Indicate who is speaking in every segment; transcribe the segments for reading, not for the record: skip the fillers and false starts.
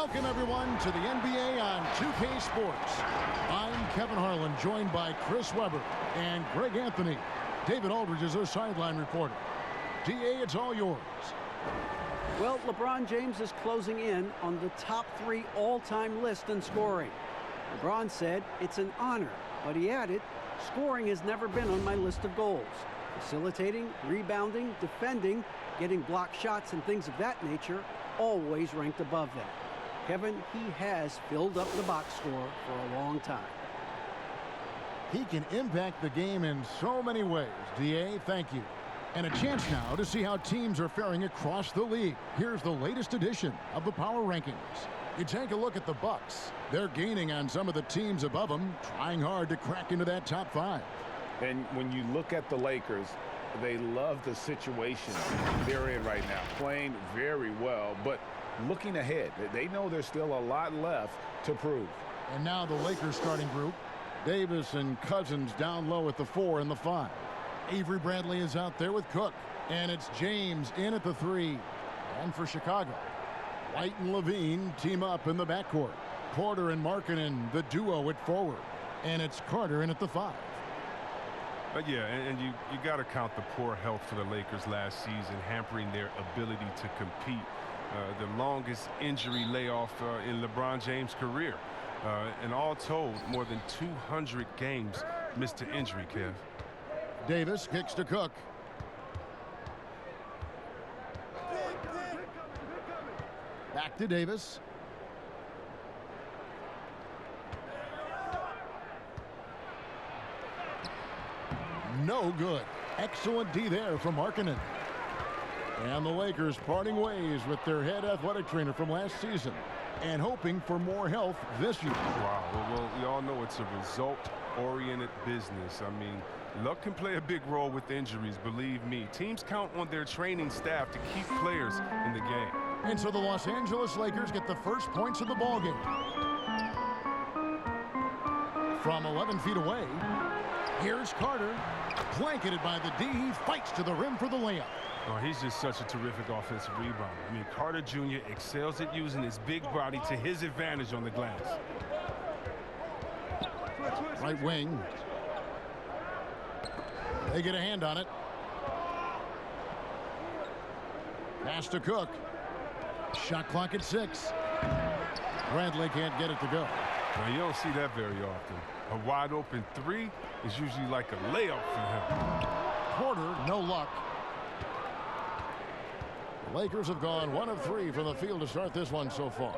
Speaker 1: Welcome, everyone, to the NBA on 2K Sports. I'm Kevin Harlan, joined by Chris Webber and Greg Anthony. David Aldridge is our sideline reporter. DA, it's all yours.
Speaker 2: Well, LeBron James is closing in on the top 3 all-time list in scoring. LeBron said it's an honor, but he added, scoring has never been on my list of goals. Facilitating, rebounding, defending, getting blocked shots and things of that nature always ranked above that. Kevin, he has filled up the box score for a long time.
Speaker 1: He can impact the game in so many ways. DA, thank you. And a chance now to see how teams are faring across the league. Here's the latest edition of the Power Rankings. You take a look at the Bucks. They're gaining on some of the teams above them, trying hard to crack into that top 5.
Speaker 3: And when you look at the Lakers, they love the situation they're in right now, playing very well, but looking ahead. They know there's still a lot left to prove.
Speaker 1: And now the Lakers starting group. Davis and Cousins down low at the 4 and the 5. Avery Bradley is out there with Cook. And it's James in at the 3. And for Chicago, White and Levine team up in the backcourt. Porter and Markkanen, the duo at forward. And it's Carter in at the 5.
Speaker 4: But yeah, and you got to count the poor health for the Lakers last season, hampering their ability to compete. The longest injury layoff in LeBron James' career. And all told, more than 200 games missed to injury, Kev.
Speaker 1: Davis kicks to Cook. Back to Davis. No good. Excellent D there from Markkanen. And the Lakers parting ways with their head athletic trainer from last season and hoping for more health this year.
Speaker 4: Wow. Well, we all know it's a result-oriented business. I mean, luck can play a big role with injuries, believe me. Teams count on their training staff to keep players in the game.
Speaker 1: And so the Los Angeles Lakers get the first points of the ballgame. From 11 feet away, here's Carter. Blanketed by the D, he fights to the rim for the layup.
Speaker 4: Oh, he's just such a terrific offensive rebounder. I mean, Carter Jr. excels at using his big body to his advantage on the glass.
Speaker 1: Right wing. They get a hand on it. Pass to Cook. Shot clock at 6. Bradley can't get it to go.
Speaker 4: Now, you don't see that very often. A wide open 3 is usually like a layup for him.
Speaker 1: Porter, no luck. The Lakers have gone 1 of 3 from the field to start this one so far.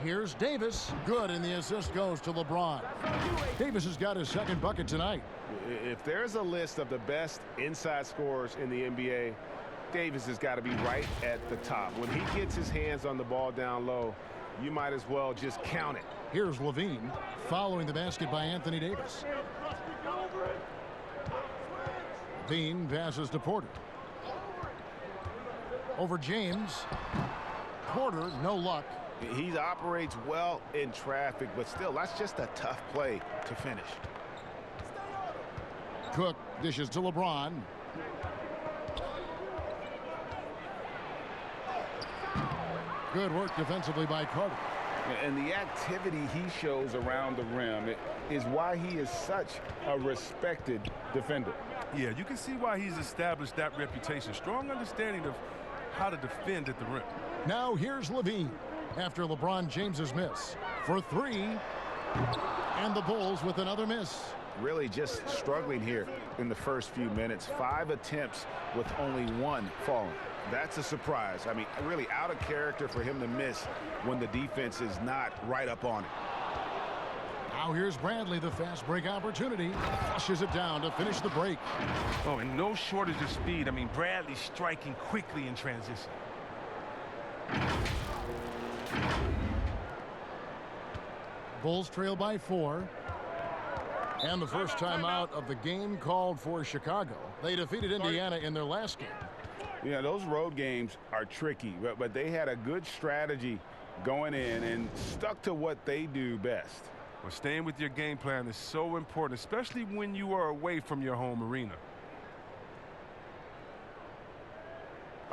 Speaker 1: Here's Davis. Good, and the assist goes to LeBron. Davis has got his second bucket tonight.
Speaker 3: If there's a list of the best inside scorers in the NBA, Davis has got to be right at the top. When he gets his hands on the ball down low, you might as well just count it.
Speaker 1: Here's Levine following the basket by Anthony Davis. Levine passes to Porter. Over James. Porter, no luck.
Speaker 3: He operates well in traffic, but still, that's just a tough play to finish.
Speaker 1: Cook dishes to LeBron. Good work defensively by Carter.
Speaker 3: And the activity he shows around the rim is why he is such a respected defender.
Speaker 4: Yeah, you can see why he's established that reputation. Strong understanding of how to defend at the rim.
Speaker 1: Now here's Levine after LeBron James's miss for 3. And the Bulls with another miss.
Speaker 3: Really just struggling here in the first few minutes. 5 attempts with only 1 falling. That's a surprise. I mean, really out of character for him to miss when the defense is not right up on it.
Speaker 1: Now here's Bradley, the fast break opportunity. Flushes it down to finish the break.
Speaker 4: Oh, and no shortage of speed. I mean, Bradley striking quickly in transition.
Speaker 1: Bulls trail by 4. And the first timeout of the game called for Chicago. They defeated Indiana in their last game.
Speaker 3: Yeah, those road games are tricky, but they had a good strategy going in and stuck to what they do best.
Speaker 4: Well, staying with your game plan is so important, especially when you are away from your home arena.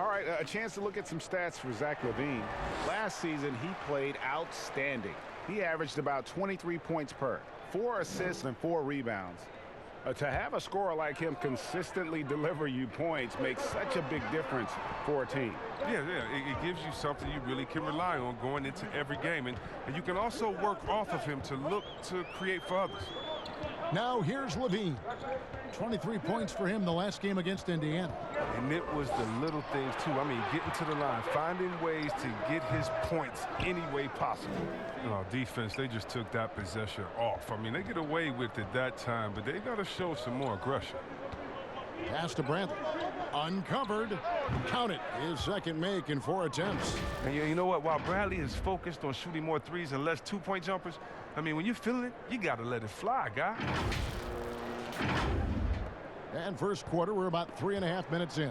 Speaker 3: All right, a chance to look at some stats for Zach LaVine. Last season, he played outstanding. He averaged about 23 points per, 4 assists and 4 rebounds. To have a scorer like him consistently deliver you points makes such a big difference for a team.
Speaker 4: Yeah, it gives you something you really can rely on going into every game. And you can also work off of him to look to create for others.
Speaker 1: Now here's LaVine. 23 points for him the last game against Indiana.
Speaker 4: And it was the little things, too. I mean, getting to the line, finding ways to get his points any way possible. Defense, they just took that possession off. I mean, they get away with it that time, but they got to show some more aggression.
Speaker 1: Pass to Bradley. Uncovered. Count it. His second make in 4 attempts.
Speaker 4: And you know what? While Bradley is focused on shooting more threes and less two-point jumpers, I mean, when you're feeling it, you got to let it fly, guy.
Speaker 1: And first quarter, we're about 3.5 minutes in.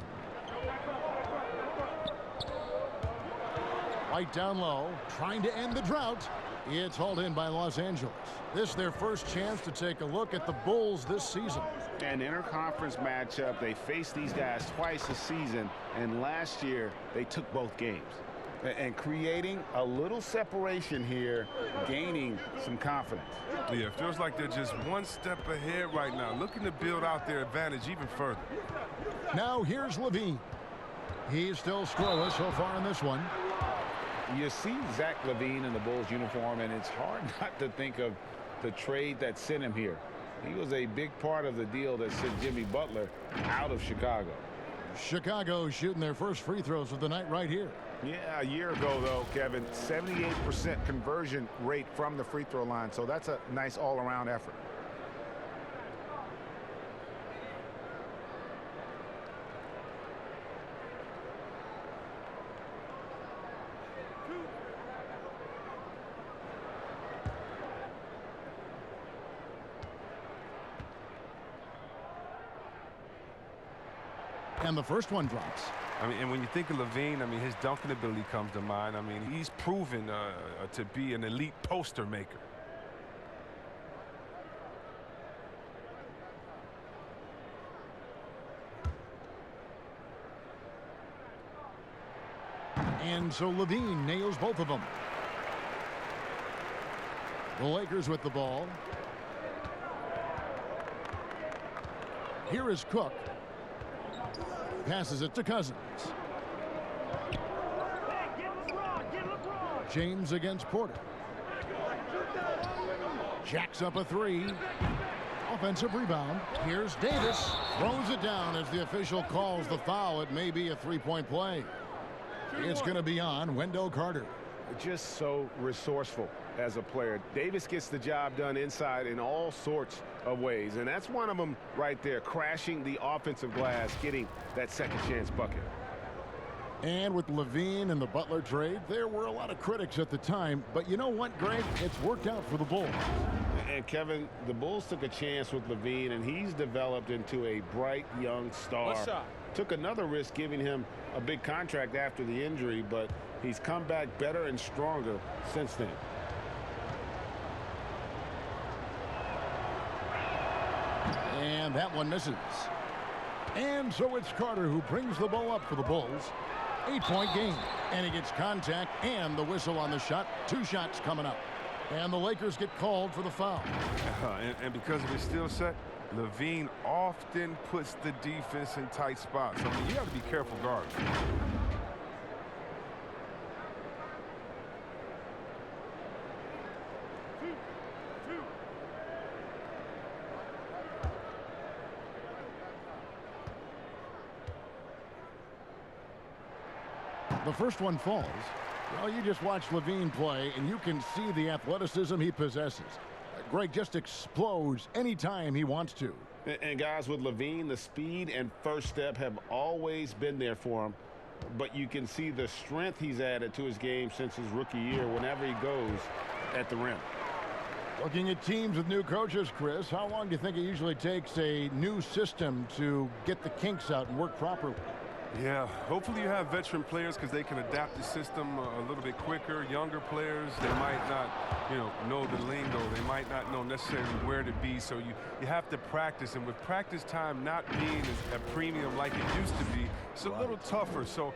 Speaker 1: White down low, trying to end the drought. It's hauled in by Los Angeles. This is their first chance to take a look at the Bulls this season.
Speaker 3: An interconference matchup. They faced these guys twice a season, and last year they took both games. And creating a little separation here, gaining some confidence.
Speaker 4: Yeah, it feels like they're just one step ahead right now, looking to build out their advantage even further.
Speaker 1: Now here's LaVine. He's still scoreless so far in this one.
Speaker 3: You see Zach LaVine in the Bulls uniform, and it's hard not to think of the trade that sent him here. He was a big part of the deal that sent Jimmy Butler out of Chicago.
Speaker 1: Chicago shooting their first free throws of the night right here.
Speaker 3: Yeah, a year ago, though, Kevin, 78% conversion rate from the free throw line. So that's a nice all-around effort.
Speaker 1: And the first one drops.
Speaker 4: I mean, and when you think of LaVine, I mean, his dunking ability comes to mind. I mean, he's proven to be an elite poster maker.
Speaker 1: And so LaVine nails both of them. The Lakers with the ball. Here is Cook. Passes it to Cousins. James against Porter. Jacks up a 3. Offensive rebound. Here's Davis. Throws it down as the official calls the foul. It may be a 3-point play. It's going to be on Wendell Carter.
Speaker 3: Just so resourceful as a player. Davis gets the job done inside in all sorts of ways, and that's one of them right there, crashing the offensive glass, getting that second chance bucket.
Speaker 1: And with LaVine and the Butler trade, there were a lot of critics at the time, but you know what, Greg? It's worked out for the Bulls.
Speaker 3: And Kevin, the Bulls took a chance with LaVine, and he's developed into a bright young star.
Speaker 2: What's up?
Speaker 3: Took another risk giving him a big contract after the injury, but he's come back better and stronger since then.
Speaker 1: And that one misses. And so it's Carter who brings the ball up for the Bulls. 8-point game. And he gets contact and the whistle on the shot. 2 shots coming up. And the Lakers get called for the foul.
Speaker 4: And because of his skill set, LaVine often puts the defense in tight spots. I mean, you got to be careful guarding.
Speaker 1: The first one falls. Well, you just watch LaVine play, and you can see the athleticism he possesses. Greg just explodes anytime he wants to.
Speaker 3: And guys, with LaVine, the speed and first step have always been there for him. But you can see the strength he's added to his game since his rookie year whenever he goes at the rim.
Speaker 1: Looking at teams with new coaches, Chris, how long do you think it usually takes a new system to get the kinks out and work properly?
Speaker 4: Yeah, hopefully you have veteran players because they can adapt the system a little bit quicker. Younger players, they might not, know the lingo. They might might not know necessarily where to be, so you have to practice. And with practice time not being a premium like it used to be, it's a little tougher. So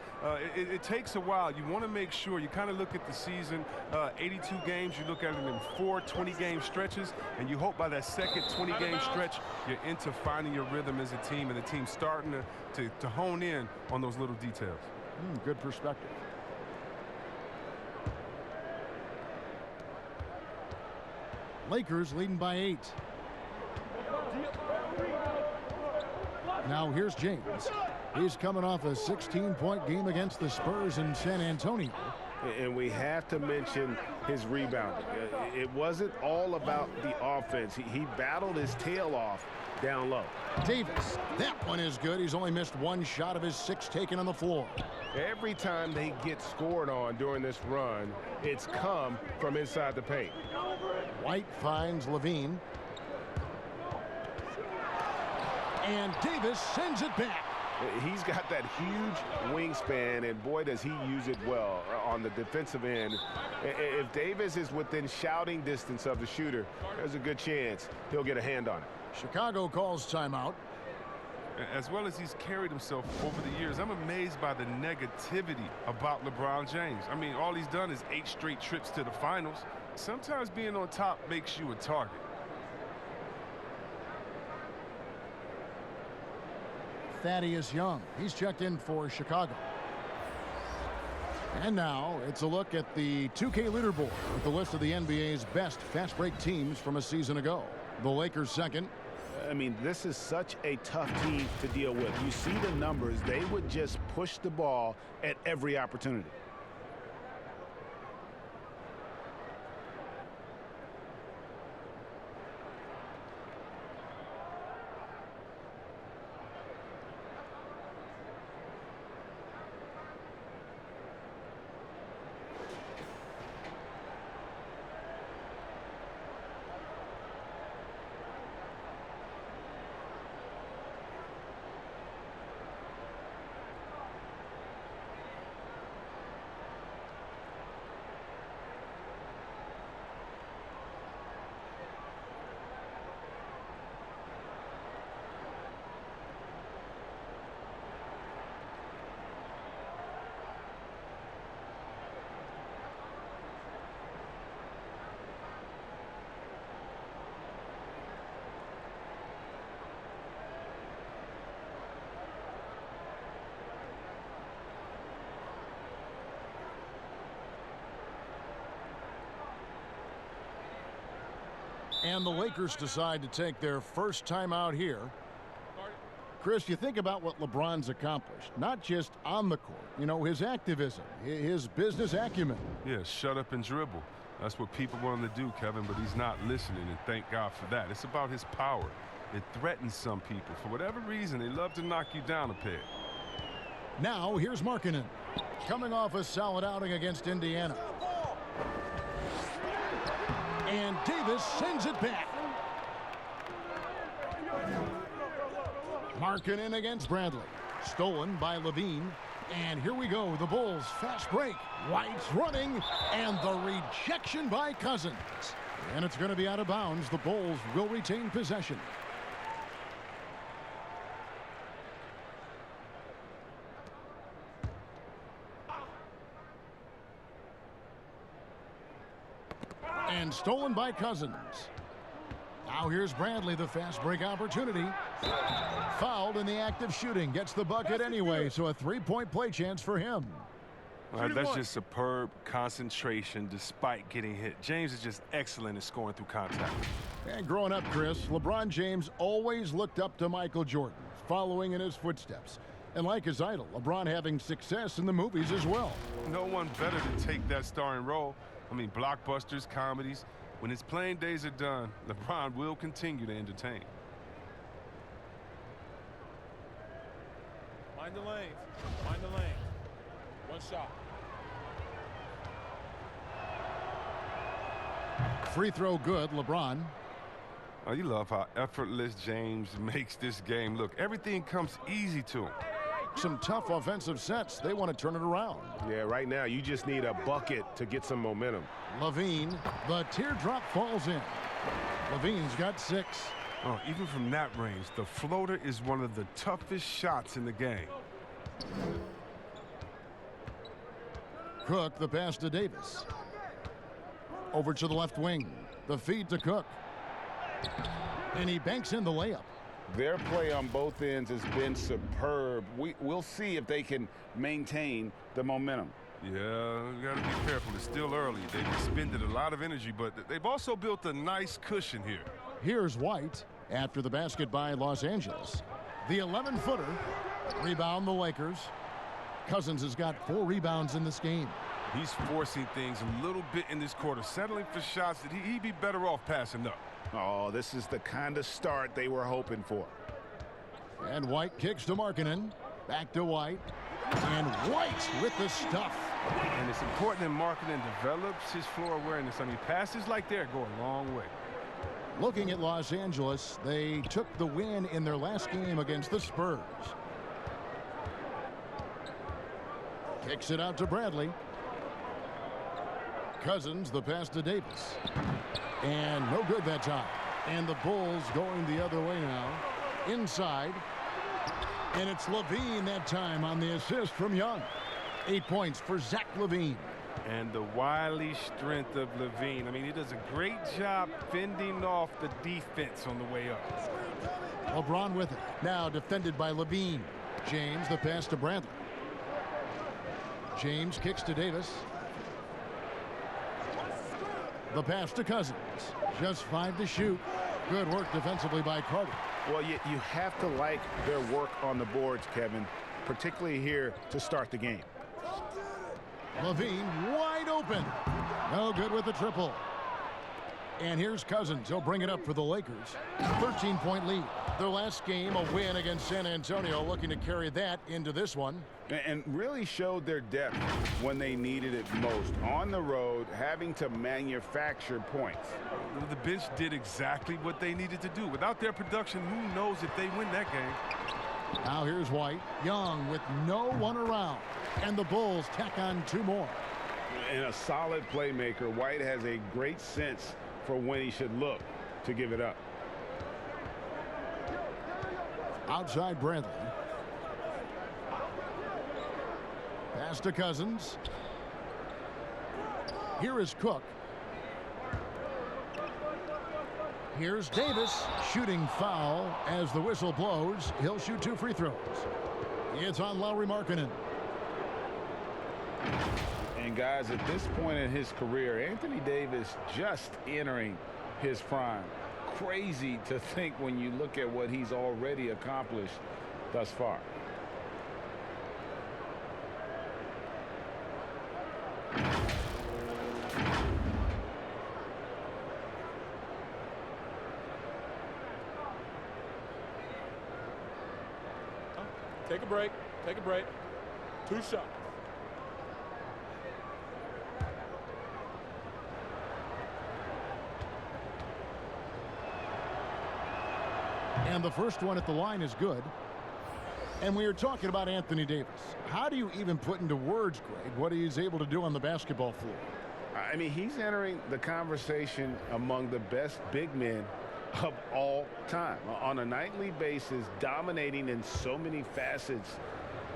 Speaker 4: it takes a while. You want to make sure you kind of look at the season, 82 games, you look at it in 4 20-game stretches, and you hope by that second 20-game stretch, you're into finding your rhythm as a team, and the team's starting to hone in on those little details.
Speaker 1: Good perspective. Lakers leading by 8. Now here's James. He's coming off a 16-point game against the Spurs in San Antonio.
Speaker 3: And we have to mention his rebounding. It wasn't all about the offense. He battled his tail off down low.
Speaker 1: Davis, that one is good. He's only missed 1 shot of his 6 taken on the floor.
Speaker 3: Every time they get scored on during this run, it's come from inside the paint.
Speaker 1: White finds Levine. And Davis sends it back.
Speaker 3: He's got that huge wingspan, and boy, does he use it well on the defensive end. If Davis is within shouting distance of the shooter, there's a good chance he'll get a hand on it.
Speaker 1: Chicago calls timeout.
Speaker 4: As well as he's carried himself over the years, I'm amazed by the negativity about LeBron James. I mean, all he's done is 8 straight trips to the finals. Sometimes being on top makes you a target.
Speaker 1: Thaddeus Young, he's checked in for Chicago. And now it's a look at the 2K leaderboard with the list of the NBA's best fast break teams from a season ago. The Lakers second.
Speaker 3: I mean, this is such a tough team to deal with. You see the numbers. They would just push the ball at every opportunity.
Speaker 1: And the Lakers decide to take their first time out here. Chris, you think about what LeBron's accomplished, not just on the court, you know, his activism, his business acumen.
Speaker 4: Yeah, shut up and dribble. That's what people want him to do, Kevin, but he's not listening, and thank God for that. It's about his power. It threatens some people. For whatever reason, they love to knock you down a peg.
Speaker 1: Now, here's Markkanen, coming off a solid outing against Indiana. And Davis sends it back. Markkanen against Bradley. Stolen by Levine. And here we go. The Bulls fast break. White's running. And the rejection by Cousins. And it's going to be out of bounds. The Bulls will retain possession. And stolen by Cousins. Now here's Bradley, the fast break opportunity. Fouled in the act of shooting. Gets the bucket anyway, so a 3-point play chance for him.
Speaker 4: That's just superb concentration despite getting hit. James is just excellent at scoring through contact.
Speaker 1: And growing up, Chris, LeBron James always looked up to Michael Jordan, following in his footsteps. And like his idol, LeBron having success in the movies as well.
Speaker 4: No one better to take that starring role. I mean, blockbusters, comedies. When his playing days are done, LeBron will continue to entertain.
Speaker 5: Mind the lanes. Mind the lanes. One shot.
Speaker 1: Free throw good, LeBron.
Speaker 4: Oh, you love how effortless James makes this game look. Everything comes easy to him.
Speaker 1: Some tough offensive sets. They want to turn it around.
Speaker 3: Yeah, right now you just need a bucket to get some momentum.
Speaker 1: Levine, the teardrop falls in. Levine's got 6.
Speaker 4: Oh, even from that range, the floater is one of the toughest shots in the game.
Speaker 1: Cook, the pass to Davis. Over to the left wing. The feed to Cook. And he banks in the layup.
Speaker 3: Their play on both ends has been superb. We'll see if they can maintain the momentum.
Speaker 4: Yeah, you got to be careful. It's still early. They've expended a lot of energy, but they've also built a nice cushion here.
Speaker 1: Here's White after the basket by Los Angeles. The 11-footer. Rebound the Lakers. Cousins has got 4 rebounds in this game.
Speaker 4: He's forcing things a little bit in this quarter, settling for shots that he'd be better off passing up.
Speaker 3: Oh, this is the kind of start they were hoping for.
Speaker 1: And White kicks to Markkanen. Back to White. And White with the stuff.
Speaker 4: And it's important that Markkanen develops his floor awareness. I mean, passes like that go a long way.
Speaker 1: Looking at Los Angeles, they took the win in their last game against the Spurs. Kicks it out to Bradley. Cousins, the pass to Davis. And no good that time. And the Bulls going the other way now. Inside. And it's Levine that time on the assist from Young. 8 points for Zach LaVine.
Speaker 4: And the wily strength of Levine. I mean, he does a great job fending off the defense on the way up.
Speaker 1: LeBron with it. Now defended by Levine. James, the pass to Bradley. James kicks to Davis. The pass to Cousins. Just 5 to shoot. Good work defensively by Carter.
Speaker 3: Well, you have to like their work on the boards, Kevin, particularly here to start the game.
Speaker 1: Levine wide open. No good with the triple. And here's Cousins. He'll bring it up for the Lakers. 13-point lead. Their last game, a win against San Antonio, looking to carry that into this one.
Speaker 3: And really showed their depth when they needed it most. On the road, having to manufacture points.
Speaker 4: The bench did exactly what they needed to do. Without their production, who knows if they win that game.
Speaker 1: Now here's White. Young with no one around. And the Bulls tack on 2 more.
Speaker 3: And a solid playmaker, White has a great sense for when he should look to give it up.
Speaker 1: Outside Bradley. Pass to Cousins. Here is Cook. Here's Davis. Shooting foul as the whistle blows. He'll shoot 2 free throws. It's on Lauri Markkanen.
Speaker 3: And guys, at this point in his career, Anthony Davis just entering his prime. Crazy to think when you look at what he's already accomplished thus far.
Speaker 5: Take a break. Take a break. 2 shots.
Speaker 1: And the first one at the line is good. And we were talking about Anthony Davis. How do you even put into words, Greg, what he's able to do on the basketball floor?
Speaker 3: I mean, he's entering the conversation among the best big men of all time. On a nightly basis, dominating in so many facets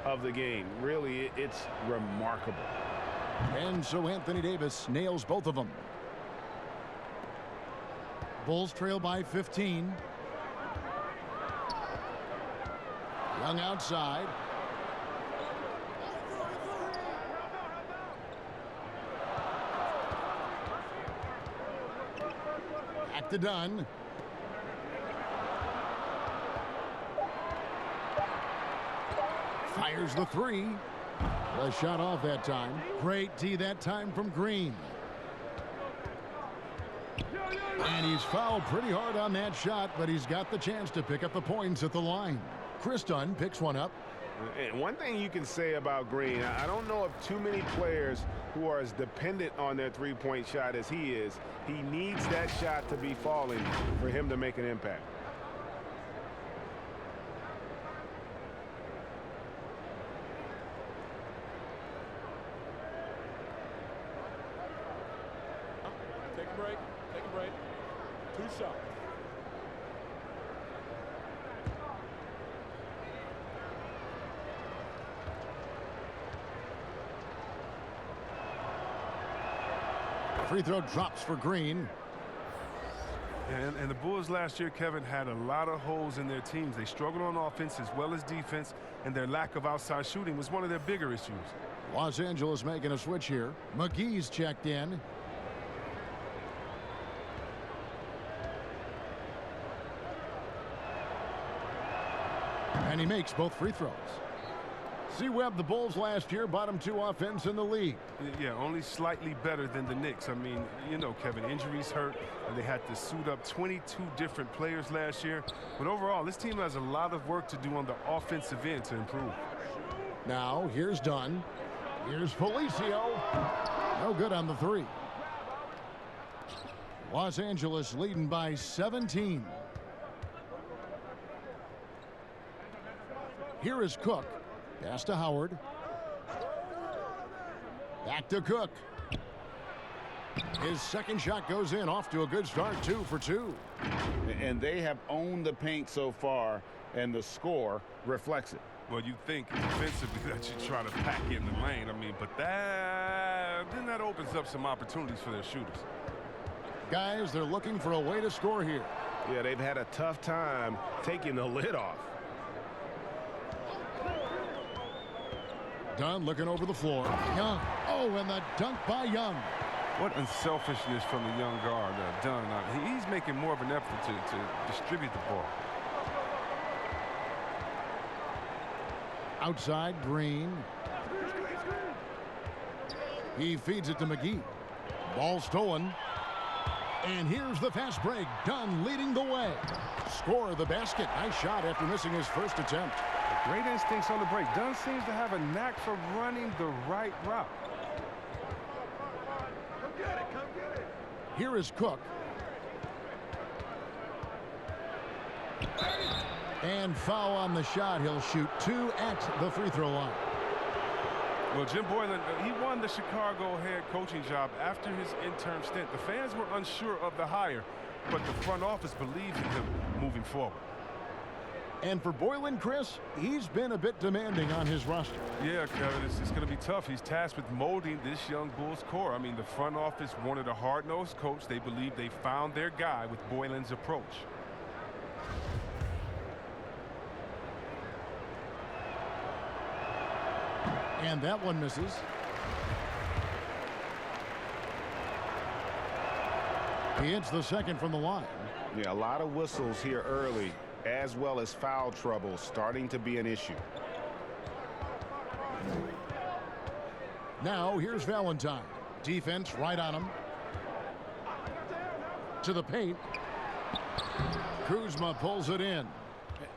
Speaker 3: of the game. Really, it's remarkable.
Speaker 1: And so Anthony Davis nails both of them. Bulls trail by 15. Young outside. Back to Dunn. Fires the 3. The shot off that time. Great D that time from Green. And he's fouled pretty hard on that shot, but he's got the chance to pick up the points at the line. Chris Dunn picks one up.
Speaker 3: And one thing you can say about Green, I don't know of too many players who are as dependent on their three-point shot as he is. He needs that shot to be falling for him to make an impact.
Speaker 5: Take a break. Take a break. 2 shot.
Speaker 1: Free throw drops for Green.
Speaker 4: And the Bulls last year, Kevin, had a lot of holes in their teams. They struggled on offense as well as defense, and their lack of outside shooting was one of their bigger issues.
Speaker 1: Los Angeles making a switch here. McGee's checked in. And he makes both free throws. See, Webb, the Bulls last year, bottom 2 offense in the league.
Speaker 4: Yeah, only slightly better than the Knicks. I mean, you know, Kevin, injuries hurt, and they had to suit up 22 different players last year. But overall, this team has a lot of work to do on the offensive end to improve.
Speaker 1: Now, here's Dunn. Here's Felicio. No good on the 3. Los Angeles leading by 17. Here is Cook. Pass to Howard. Back to Cook. His second shot goes in, off to a good start, 2 for 2.
Speaker 3: And they have owned the paint so far, and the score reflects it.
Speaker 4: Well, you think defensively that you try to pack in the lane. I mean, but then that opens up some opportunities for their shooters.
Speaker 1: Guys, they're looking for a way to score here.
Speaker 3: Yeah, they've had a tough time taking the lid off.
Speaker 1: Dunn looking over the floor. Young. Oh, and the dunk by Young.
Speaker 4: What unselfishness from the young guard, Dunn. He's making more of an effort to distribute the ball.
Speaker 1: Outside, Green. He feeds it to McGee. Ball stolen. And here's the fast break. Dunn leading the way. Score the basket. Nice shot after missing his first attempt.
Speaker 4: Great instincts on the break. Dunn seems to have a knack for running the right route.
Speaker 5: Come get it.
Speaker 1: Here is Cook. And foul on the shot. He'll shoot 2 at the free throw line.
Speaker 4: Well, Jim Boylan, he won the Chicago head coaching job after his interim stint. The fans were unsure of the hire, but the front office believes in him moving forward.
Speaker 1: And for Boylan, Chris, he's been a bit demanding on his roster.
Speaker 4: Yeah, Kevin, it's going to be tough. He's tasked with molding this young Bulls core. I mean, the front office wanted a hard-nosed coach. They believe they found their guy with Boylan's approach.
Speaker 1: And that one misses. He hits the second from the line.
Speaker 3: Yeah, a lot of whistles here early, as well as foul trouble starting to be an issue.
Speaker 1: Now here's Valentine. Defense right on him. To the paint. Kuzma pulls it in.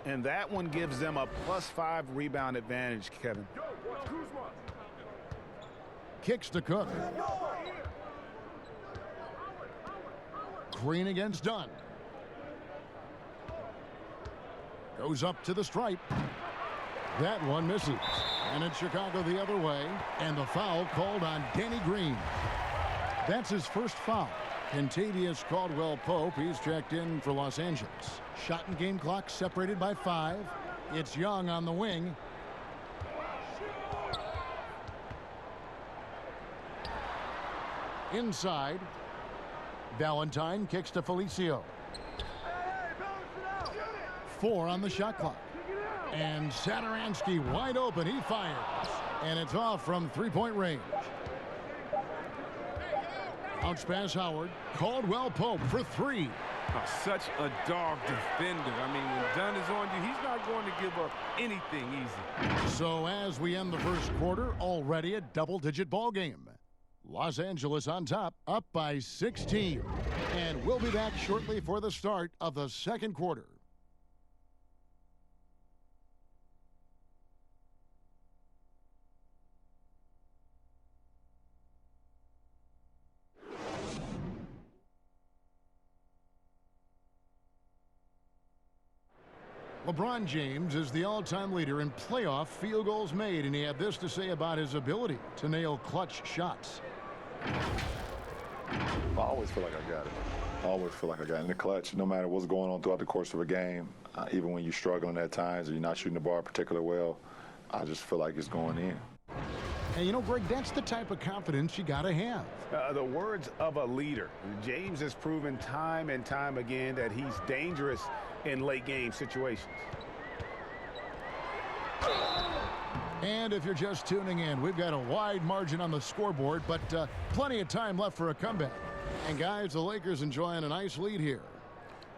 Speaker 3: And that one gives them a +5 rebound advantage, Kevin.
Speaker 1: Kicks to Cook. Green against Dunn. Goes up to the stripe. That one misses. And it's Chicago the other way. And the foul called on Danny Green. That's his first foul. Kentavious Caldwell-Pope, he's checked in for Los Angeles. Shot and game clock separated by 5. It's Young on the wing. Inside. Valentine kicks to Felicio. 4 on the shot clock. And Satoransky wide open. He fires. And it's off from 3-point range. Bounce pass Howard. Caldwell-Pope for 3.
Speaker 4: Oh, such a dog defender. I mean, when Dunn is on you, he's not going to give up anything easy.
Speaker 1: So as we end the first quarter, already a double-digit ball game. Los Angeles on top, up by 16. And we'll be back shortly for the start of the second quarter. LeBron James is the all-time leader in playoff field goals made, and he had this to say about his ability to nail clutch shots.
Speaker 6: I always feel like I got it. I always feel like I got in the clutch, no matter what's going on throughout the course of a game. Even when you're struggling at times or you're not shooting the ball particularly well, I just feel like it's going in.
Speaker 1: And, you know, Greg, that's the type of confidence you got to have.
Speaker 3: The words of a leader. James has proven time and time again that he's dangerous in late game situations.
Speaker 1: And if you're just tuning in, we've got a wide margin on the scoreboard, but plenty of time left for a comeback. And, guys, the Lakers enjoying a nice lead here.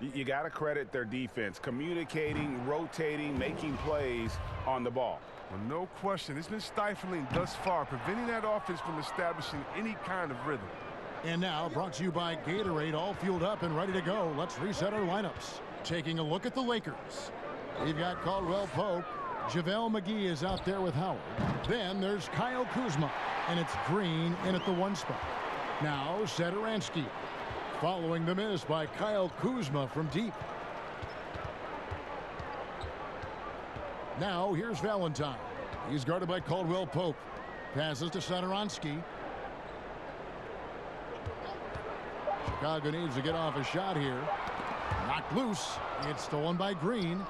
Speaker 3: You got to credit their defense, communicating, rotating, making plays on the ball.
Speaker 4: Well, no question. It's been stifling thus far, preventing that offense from establishing any kind of rhythm.
Speaker 1: And now, brought to you by Gatorade, all fueled up and ready to go. Let's reset our lineups. Taking a look at the Lakers. We've got Caldwell Pope. JaVale McGee is out there with Howard. Then there's Kyle Kuzma, and it's Green in at the 1 spot. Now, Satoransky, following the miss by Kyle Kuzma from deep. Now, here's Valentine. He's guarded by Caldwell Pope. Passes to Satoransky. Chicago needs to get off a shot here. Knocked loose. It's stolen by Green.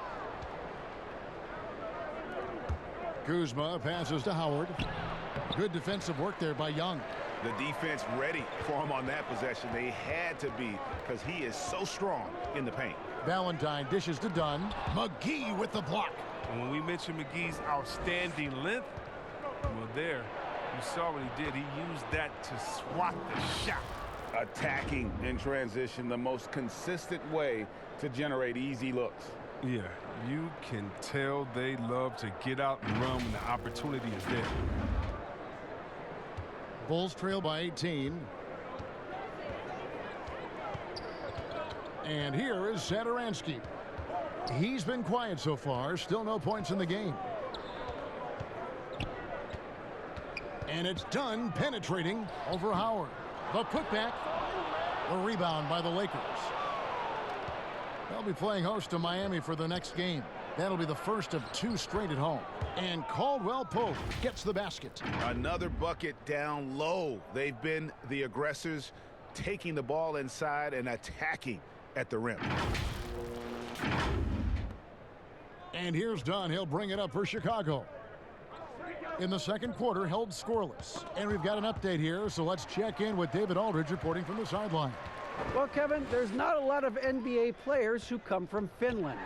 Speaker 1: Kuzma passes to Howard. Good defensive work there by Young.
Speaker 3: The defense ready for him on that possession. They had to be because he is so strong in the paint.
Speaker 1: Valentine dishes to Dunn. McGee with the block.
Speaker 4: And when we mentioned McGee's outstanding length, well, there, you saw what he did. He used that to swat the shot.
Speaker 3: Attacking in transition, the most consistent way to generate easy looks.
Speaker 4: Yeah, you can tell they love to get out and run when the opportunity is there.
Speaker 1: Bulls trail by 18. And here is Satoransky. He's been quiet so far. Still no points in the game. And it's Dunn penetrating over Howard. The putback. The rebound by the Lakers. They'll be playing host to Miami for the next game. That'll be the first of 2 straight at home. And Caldwell Pope gets the basket.
Speaker 3: Another bucket down low. They've been the aggressors, taking the ball inside and attacking at the rim.
Speaker 1: And here's Dunn. He'll bring it up for Chicago. In the second quarter, held scoreless. And we've got an update here, so let's check in with David Aldridge reporting from the sideline.
Speaker 2: Well, Kevin, there's not a lot of NBA players who come from Finland.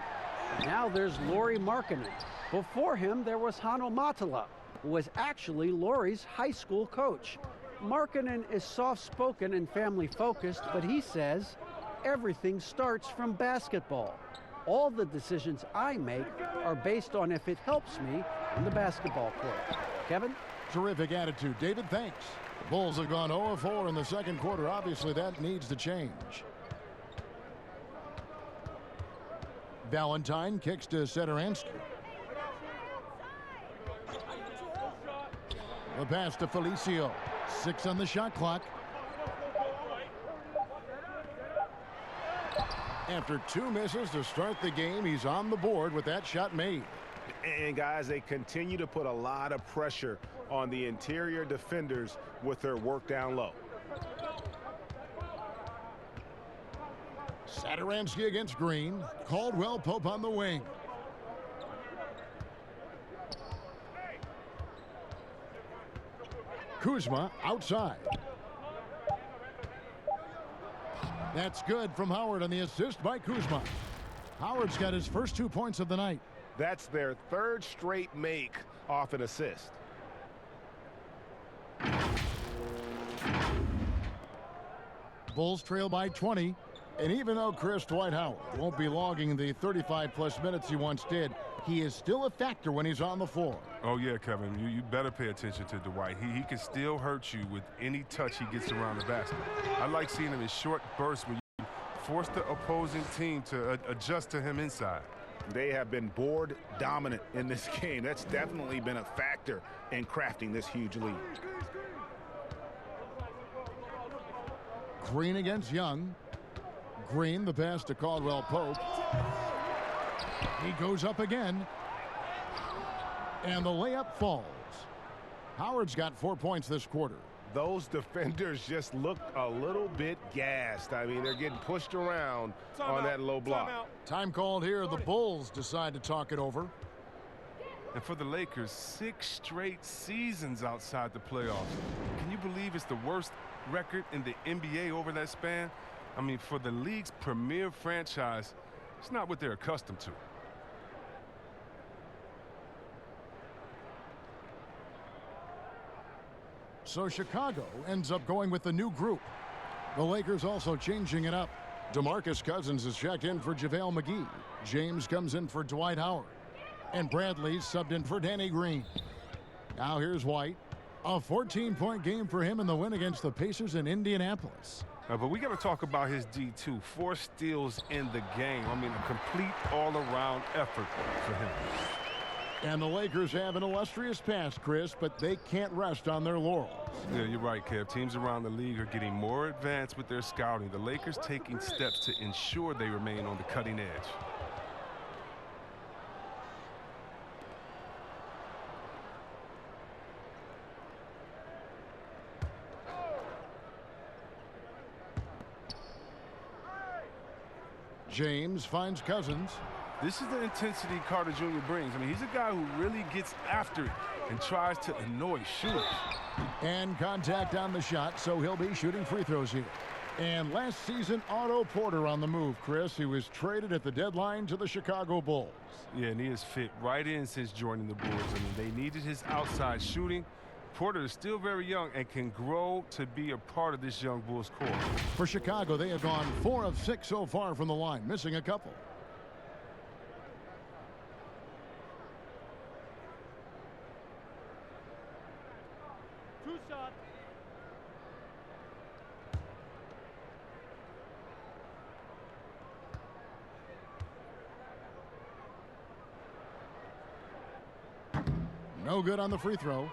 Speaker 2: Now there's Lauri Markkanen. Before him, there was Hanno Matala, who was actually Lauri's high school coach. Markkanen is soft-spoken and family-focused, but he says everything starts from basketball. All the decisions I make are based on if it helps me on the basketball court. Kevin?
Speaker 1: Terrific attitude. David, thanks. The Bulls have gone 0-4 in the second quarter. Obviously, that needs to change. Valentine kicks to Satoransky. The pass to Felicio. 6 on the shot clock. After 2 misses to start the game, he's on the board with that shot made.
Speaker 3: And guys, they continue to put a lot of pressure on the interior defenders with their work down low.
Speaker 1: Satoransky against Green. Caldwell Pope on the wing. Kuzma outside. That's good from Howard on the assist by Kuzma. Howard's got his first 2 points of the night.
Speaker 3: That's their 3rd straight make off an assist.
Speaker 1: Bulls trail by 20. And even though Chris Dwight Howard won't be logging the 35-plus minutes he once did, he is still a factor when he's on the floor.
Speaker 4: Oh, yeah, Kevin, you better pay attention to Dwight. He can still hurt you with any touch he gets around the basket. I like seeing him in short bursts when you force the opposing team to adjust to him inside.
Speaker 3: They have been board dominant in this game. That's definitely been a factor in crafting this huge lead.
Speaker 1: Green against Young. Green, the pass to Caldwell Pope. He goes up again. And the layup falls. Howard's got 4 points this quarter.
Speaker 3: those defenders just looked a little bit gassed. I mean, they're getting pushed around on that low block.
Speaker 1: Time called here. The Bulls decide to talk it over.
Speaker 4: And for the Lakers, 6 straight seasons outside the playoffs. Can you believe it's the worst record in the NBA over that span? I mean, for the league's premier franchise, it's not what they're accustomed to.
Speaker 1: So Chicago ends up going with the new group. The Lakers also changing it up. DeMarcus Cousins is checked in for JaVale McGee. James comes in for Dwight Howard. And Bradley's subbed in for Danny Green. Now here's White. A 14-point game for him in the win against the Pacers in Indianapolis.
Speaker 4: But we got to talk about his D2. 4 steals in the game. I mean, a complete all-around effort for him.
Speaker 1: And the Lakers have an illustrious past, Chris, but they can't rest on their laurels.
Speaker 4: Yeah, you're right, Kev. Teams around the league are getting more advanced with their scouting. The Lakers taking steps to ensure they remain on the cutting edge.
Speaker 1: James finds Cousins.
Speaker 4: This is the intensity Carter Jr. brings. I mean, he's a guy who really gets after it and tries to annoy shooters.
Speaker 1: And contact on the shot, so he'll be shooting free throws here. And last season, Otto Porter on the move, Chris. He was traded at the deadline to the Chicago Bulls.
Speaker 4: Yeah, and he has fit right in since joining the Bulls. I mean, they needed his outside shooting. Porter is still very young and can grow to be a part of this young Bulls core.
Speaker 1: For Chicago, they have gone 4 of 6 so far from the line, missing a couple. No good on the free throw.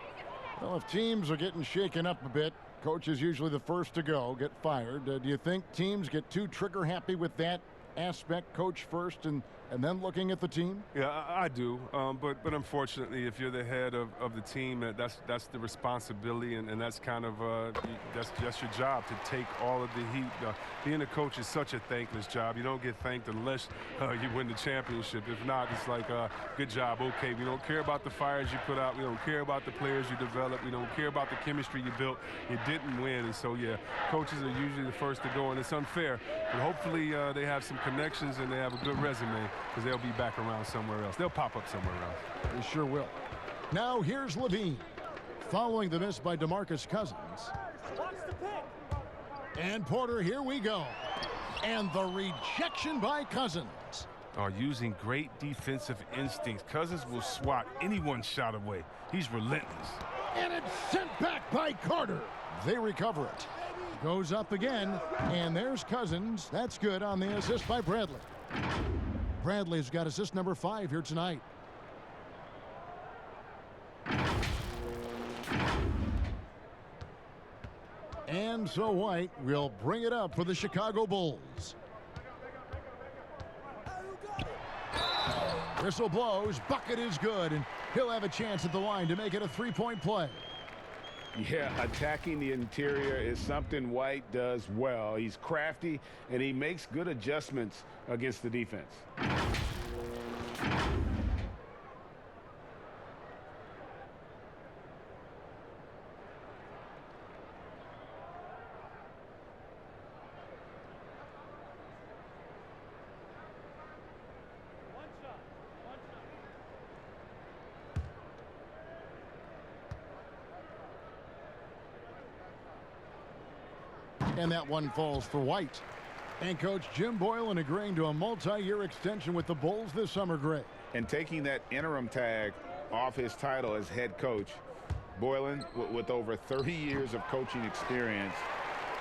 Speaker 1: Well, if teams are getting shaken up a bit, coach is usually the first to go, get fired. Do you think teams get too trigger happy with that aspect, coach first and then looking at the team?
Speaker 4: Yeah, I do. But unfortunately, if you're the head of the team, that's the responsibility, and that's kind of that's your job, to take all of the heat. Being a coach is such a thankless job. You don't get thanked unless you win the championship. If not, it's like, good job, okay. We don't care about the fires you put out. We don't care about the players you developed. We don't care about the chemistry you built. You didn't win, and so, yeah, coaches are usually the first to go, and it's unfair. But hopefully they have some connections and they have a good resume, because they'll be back around somewhere else. They'll pop up somewhere else.
Speaker 1: They sure will. Now here's Levine. Following the miss by DeMarcus Cousins. And Porter, here we go. And the rejection by Cousins.
Speaker 4: Using great defensive instincts. Cousins will swat anyone's shot away. He's relentless.
Speaker 1: And it's sent back by Carter. They recover it. Goes up again, and there's Cousins. That's good on the assist by Bradley. Bradley's got assist number 5 here tonight. And so White will bring it up for the Chicago Bulls. Whistle blows, bucket is good, and he'll have a chance at the line to make it a 3-point play.
Speaker 3: Yeah, attacking the interior is something White does well. He's crafty, and he makes good adjustments against the defense.
Speaker 1: And that one falls for White. And Coach Jim Boylan agreeing to a multi-year extension with the Bulls this summer, Greg.
Speaker 3: And taking that interim tag off his title as head coach, Boylan, with over 30 years of coaching experience,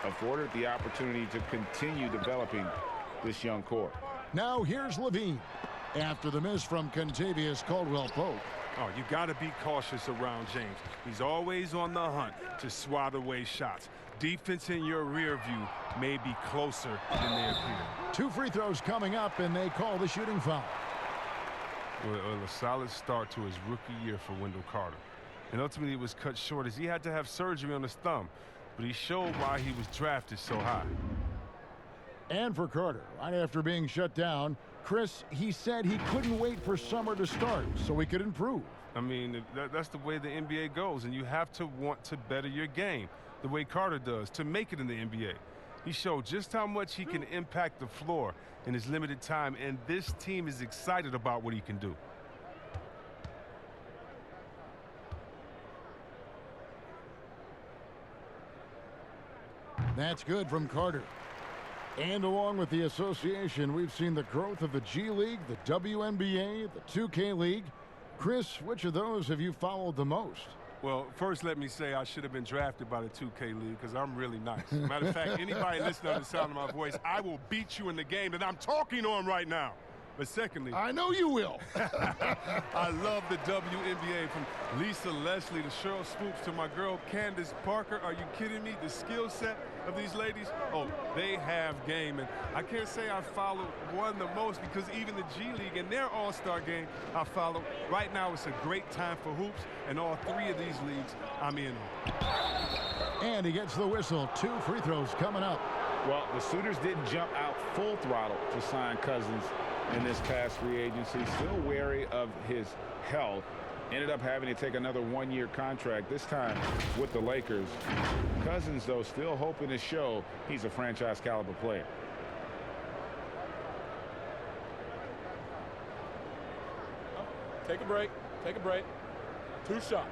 Speaker 3: afforded the opportunity to continue developing this young core.
Speaker 1: Now here's Levine. After the miss from Contavious Caldwell-Pope.
Speaker 4: Oh, you got to be cautious around James. He's always on the hunt to swat away shots. Defense in your rear view may be closer than they appear.
Speaker 1: 2 free throws coming up, and they call the shooting foul.
Speaker 4: Well, a solid start to his rookie year for Wendell Carter. and ultimately it was cut short as he had to have surgery on his thumb. But he showed why he was drafted so high.
Speaker 1: And for Carter, right after being shut down, Chris, he said he couldn't wait for summer to start so he could improve.
Speaker 4: I mean, that's the way the NBA goes, and you have to want to better your game the way Carter does to make it in the NBA. He showed just how much he can impact the floor in his limited time, and this team is excited about what he can do.
Speaker 1: That's good from Carter. And along with the association, we've seen the growth of the G League, the WNBA, the 2K League. Chris, which of those have you followed the most?
Speaker 4: Well, first let me say I should have been drafted by the 2K League because I'm really nice. Matter of fact, anybody listening to the sound of my voice, I will beat you in the game that I'm talking on right now. But secondly,
Speaker 1: I know you will.
Speaker 4: I love the WNBA, from Lisa Leslie to Cheryl Swoops to my girl Candace Parker. Are you kidding me? The skill set of these ladies, oh, they have game. And I can't say I follow one the most because even the G League and their all-star game I follow. Right now it's a great time for hoops, and all three of these leagues I'm in on.
Speaker 1: And he gets the whistle. 2 free throws coming up.
Speaker 3: Well, the suitors didn't jump out full throttle to sign Cousins in this past free agency. Still wary of his health. Ended up having to take another 1-year contract, this time with the Lakers. Cousins, though, still hoping to show he's a franchise caliber player.
Speaker 5: Take a break. Take a break. 2 shots.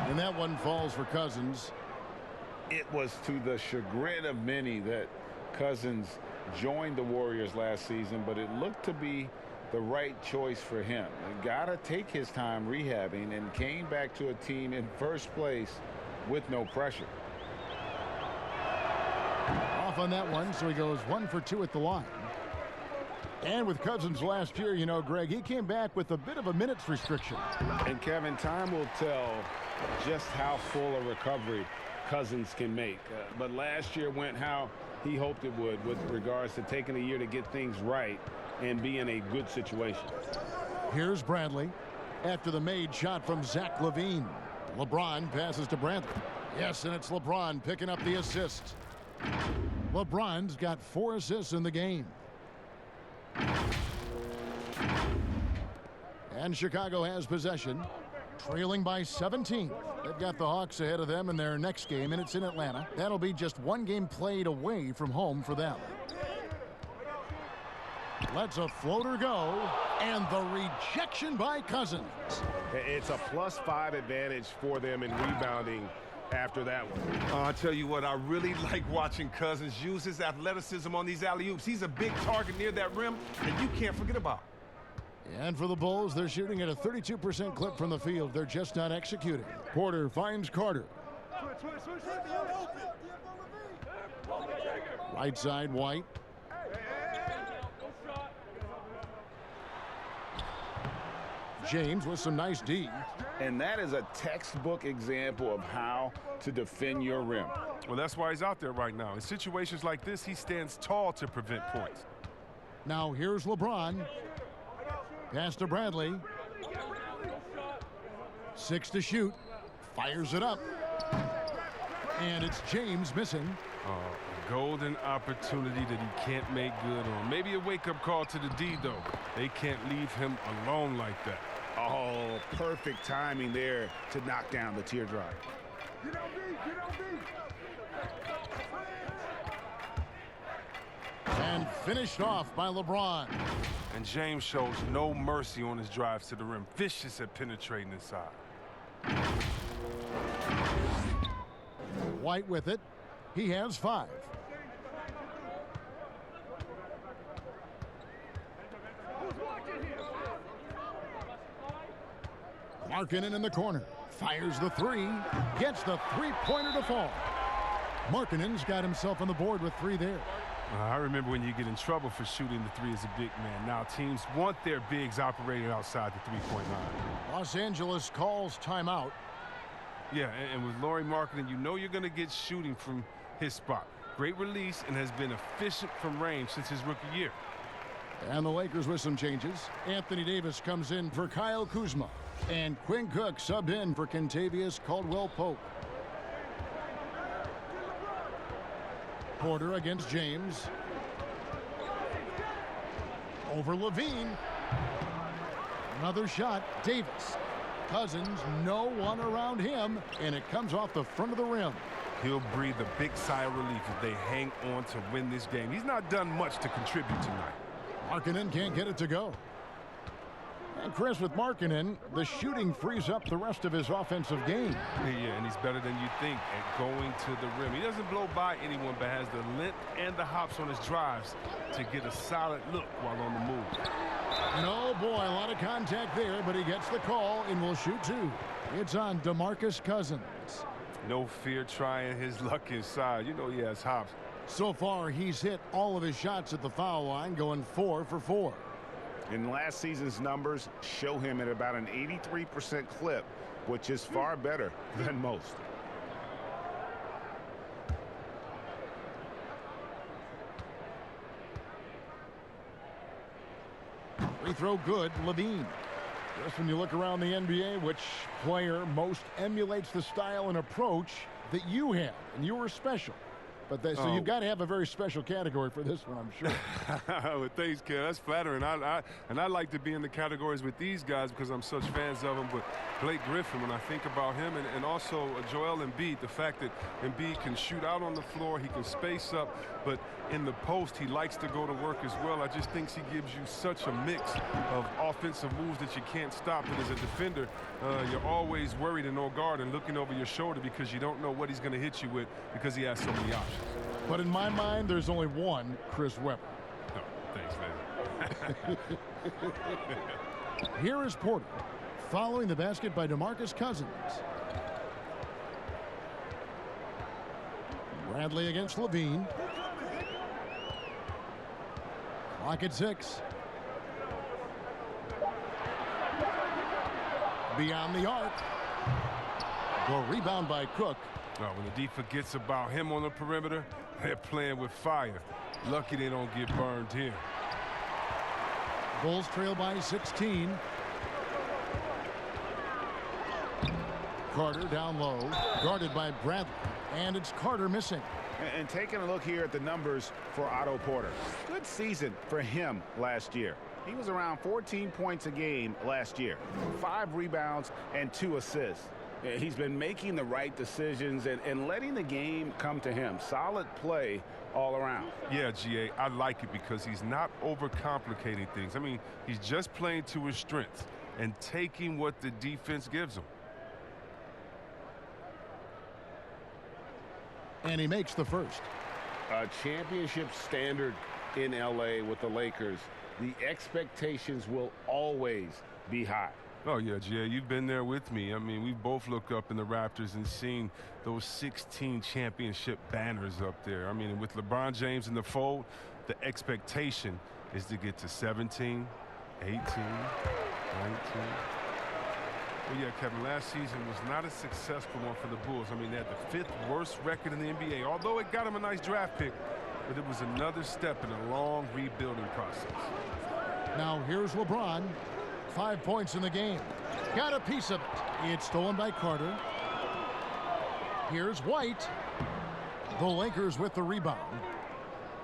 Speaker 1: And that one falls for Cousins.
Speaker 3: It was to the chagrin of many that Cousins joined the Warriors last season, but it looked to be the right choice for him. He got to take his time rehabbing and came back to a team in first place with no pressure.
Speaker 1: Off on that one, so he goes 1 for 2 at the line. And with Cousins last year, you know, Greg, he came back with a bit of a minutes restriction.
Speaker 7: And Kevin, time will tell just how full a recovery Cousins can make. But last year went how he hoped it would with regards to taking a year to get things right and be in a good situation.
Speaker 1: Here's Bradley after the made shot from Zach LaVine. LeBron passes to Bradley. Yes, and it's LeBron picking up the assist. LeBron's got 4 assists in the game. And Chicago has possession, trailing by 17. They've got the Hawks ahead of them in their next game, and it's in Atlanta. That'll be just 1 game played away from home for them. Lets a floater go, and the rejection by Cousins.
Speaker 7: It's a +5 advantage for them in rebounding after that one.
Speaker 4: I'll tell you what, I really like watching Cousins use his athleticism on these alley-oops. He's a big target near that rim that you can't forget about.
Speaker 1: And for the Bulls, they're shooting at a 32% clip from the field. They're just not executing. Porter finds Carter. Right side, White. James with some nice D.
Speaker 3: And that is a textbook example of how to defend your rim.
Speaker 4: Well, that's why he's out there right now. In situations like this, he stands tall to prevent points.
Speaker 1: Now here's LeBron. Pass to Bradley. 6 to shoot. Fires it up. And it's James missing.
Speaker 4: Golden opportunity that he can't make good on. Maybe a wake-up call to the D, though. They can't leave him alone like that.
Speaker 3: Oh, perfect timing there to knock down the teardrop.
Speaker 1: And finished off by LeBron.
Speaker 4: And James shows no mercy on his drives to the rim. Vicious at penetrating inside.
Speaker 1: White with it. He has 5. Markkanen in the corner. Fires the 3. Gets the 3-pointer to fall. Markkanen's got himself on the board with 3 there.
Speaker 4: I remember when you get in trouble for shooting the 3 as a big man. Now teams want their bigs operating outside the 3-point line.
Speaker 1: Los Angeles calls timeout.
Speaker 4: Yeah, and with Lauri Markkanen, you know you're going to get shooting from his spot. great release and has been efficient from range since his rookie year.
Speaker 1: And the Lakers with some changes. Anthony Davis comes in for Kyle Kuzma. And Quinn Cook subbed in for Kentavious Caldwell-Pope. Porter against James. Over Levine. Another shot. Davis. Cousins, no one around him, and it comes off the front of the rim.
Speaker 4: He'll breathe a big sigh of relief if they hang on to win this game. He's not done much to contribute tonight.
Speaker 1: Markkanen can't get it to go. And Chris, with Markkanen, the shooting frees up the rest of his offensive game.
Speaker 4: Yeah, and he's better than you think at going to the rim. He doesn't blow by anyone, but has the length and the hops on his drives to get a solid look while on the move.
Speaker 1: And oh boy, a lot of contact there, but he gets the call and will shoot two. It's on DeMarcus Cousins.
Speaker 4: No fear trying his luck inside. You know he has hops.
Speaker 1: So far, he's hit all of his shots at the foul line, going 4 for 4.
Speaker 3: And last season's numbers show him at about an 83% clip, which is far better than most.
Speaker 1: Free throw good, Levine. Just when you look around the NBA, which player most emulates the style and approach that you have, and you were special. But so you've got to have a very special category for this one, I'm sure.
Speaker 4: Well, thanks, kid. That's flattering. I like to be in the categories with these guys because I'm such fans of them. But Blake Griffin, when I think about him, and also Joel Embiid, the fact that Embiid can shoot out on the floor, he can space up, but in the post, he likes to go to work as well. I just think he gives you such a mix of offensive moves that you can't stop. And as a defender, you're always worried and on guard and looking over your shoulder because you don't know what he's going to hit you with because he has so many options.
Speaker 1: But in my mind, there's only one Chris Webber.
Speaker 4: Oh, thanks, man.
Speaker 1: Here is Porter, following the basket by DeMarcus Cousins. Bradley against Levine. Clock at 6. Beyond the arc. The rebound by Cook.
Speaker 4: Well, when the D forgets about him on the perimeter, they're playing with fire. Lucky they don't get burned here.
Speaker 1: Bulls trail by 16. Carter down low, guarded by Bradley, and it's Carter missing.
Speaker 3: And taking a look here at the numbers for Otto Porter. Good season for him last year. He was around 14 points a game last year, 5 rebounds and 2 assists. He's been making the right decisions and letting the game come to him. Solid play all around.
Speaker 4: Yeah, GA, I like it because he's not overcomplicating things. I mean, he's just playing to his strengths and taking what the defense gives him.
Speaker 1: And he makes the first.
Speaker 7: A championship standard in LA with the Lakers. The expectations will always be high.
Speaker 4: Oh, yeah, GA, you've been there with me. I mean, we both look up in the Raptors and seen those 16 championship banners up there. I mean, with LeBron James in the fold, the expectation is to get to 17, 18, 19. Well, yeah, Kevin, last season was not a successful one for the Bulls. I mean, they had the 5th worst record in the NBA, although it got them a nice draft pick, but it was another step in a long rebuilding process.
Speaker 1: Now here's LeBron. 5 points in the game. Got a piece of it. It's stolen by Carter. Here's White. The Lakers with the rebound.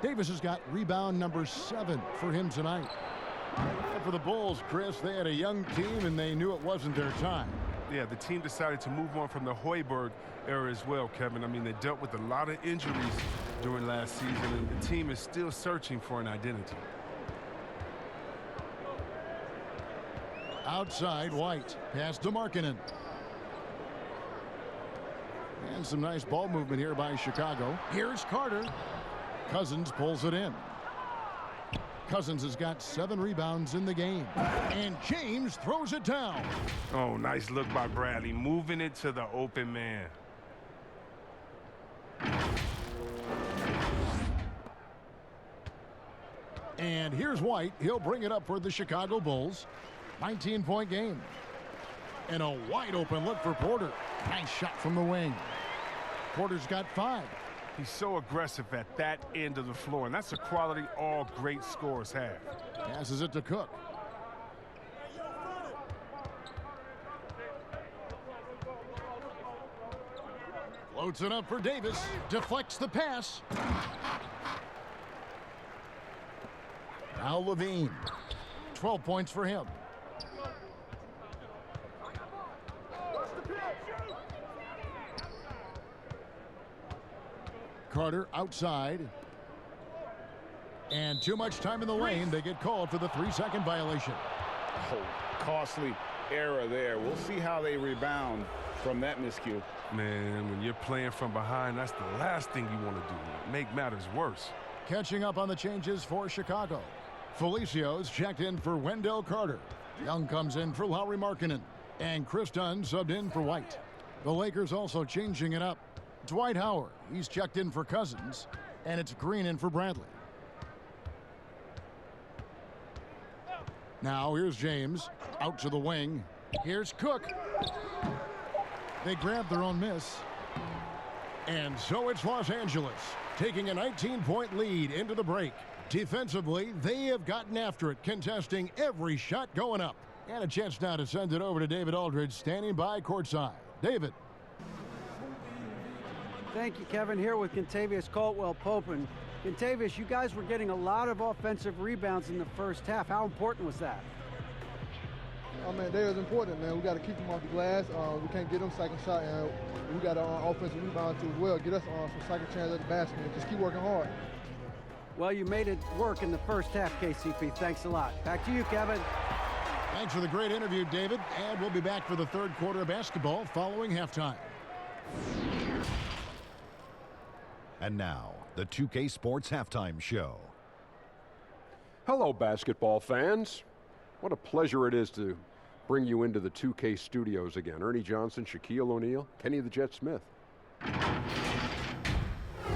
Speaker 1: Davis has got rebound number 7 for him tonight. And for the Bulls, Chris, they had a young team and they knew it wasn't their time.
Speaker 4: Yeah, the team decided to move on from the Hoiberg era as well, Kevin. I mean, they dealt with a lot of injuries during last season, and the team is still searching for an identity.
Speaker 1: Outside, White. Pass to Markkanen. And some nice ball movement here by Chicago. Here's Carter. Cousins pulls it in. Cousins has got 7 rebounds in the game. And James throws it down.
Speaker 4: Oh, nice look by Bradley, moving it to the open man.
Speaker 1: And here's White. He'll bring it up for the Chicago Bulls. 19-point game. And a wide open look for Porter. Nice shot from the wing. Porter's got 5.
Speaker 4: He's so aggressive at that end of the floor, and that's a quality all great scorers have.
Speaker 1: Passes it to Cook. Floats it up for Davis. Deflects the pass. Now Levine. 12 points for him. Carter outside. And too much time in the lane. They get called for the 3-second violation.
Speaker 7: Oh, costly error there. We'll see how they rebound from that miscue.
Speaker 4: Man, when you're playing from behind, that's the last thing you want to do. Make matters worse.
Speaker 1: Catching up on the changes for Chicago. Felicio's checked in for Wendell Carter. Young comes in for Lauri Markkanen. And Chris Dunn subbed in for White. The Lakers also changing it up. Dwight Howard, he's checked in for Cousins. And it's Green in for Bradley. Now here's James. Out to the wing. Here's Cook. They grab their own miss. And so it's Los Angeles taking a 19-point lead into the break. Defensively, they have gotten after it, contesting every shot going up. And a chance now to send it over to David Aldridge, standing by courtside. David.
Speaker 2: Thank you, Kevin. Here with Kentavious Caldwell-Pope. And Kentavious, you guys were getting a lot of offensive rebounds in the first half. How important was that?
Speaker 8: Oh, man, that is important, man. We got to keep them off the glass. We can't get them second shot, and we got an offensive rebound too as well. Get us some second chance at the basket and just keep working hard.
Speaker 2: Well, you made it work in the first half, KCP. Thanks a lot. Back to you, Kevin.
Speaker 1: Thanks for the great interview, David. And we'll be back for the third quarter of basketball following halftime.
Speaker 9: And now, the 2K Sports Halftime Show.
Speaker 10: Hello, basketball fans. What a pleasure it is to bring you into the 2K studios again. Ernie Johnson, Shaquille O'Neal, Kenny the Jet Smith.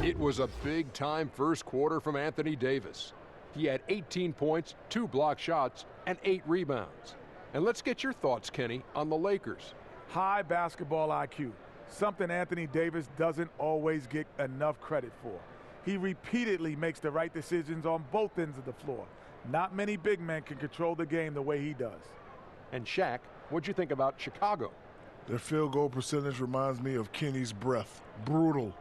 Speaker 10: It was a big-time first quarter from Anthony Davis. He had 18 points, 2 block shots, and 8 rebounds. And let's get your thoughts, Kenny, on the Lakers.
Speaker 11: High basketball IQ, something Anthony Davis doesn't always get enough credit for. He repeatedly makes the right decisions on both ends of the floor. Not many big men can control the game the way he does.
Speaker 10: And Shaq, what'd you think about Chicago?
Speaker 12: Their field goal percentage reminds me of Kenny's breath. Brutal.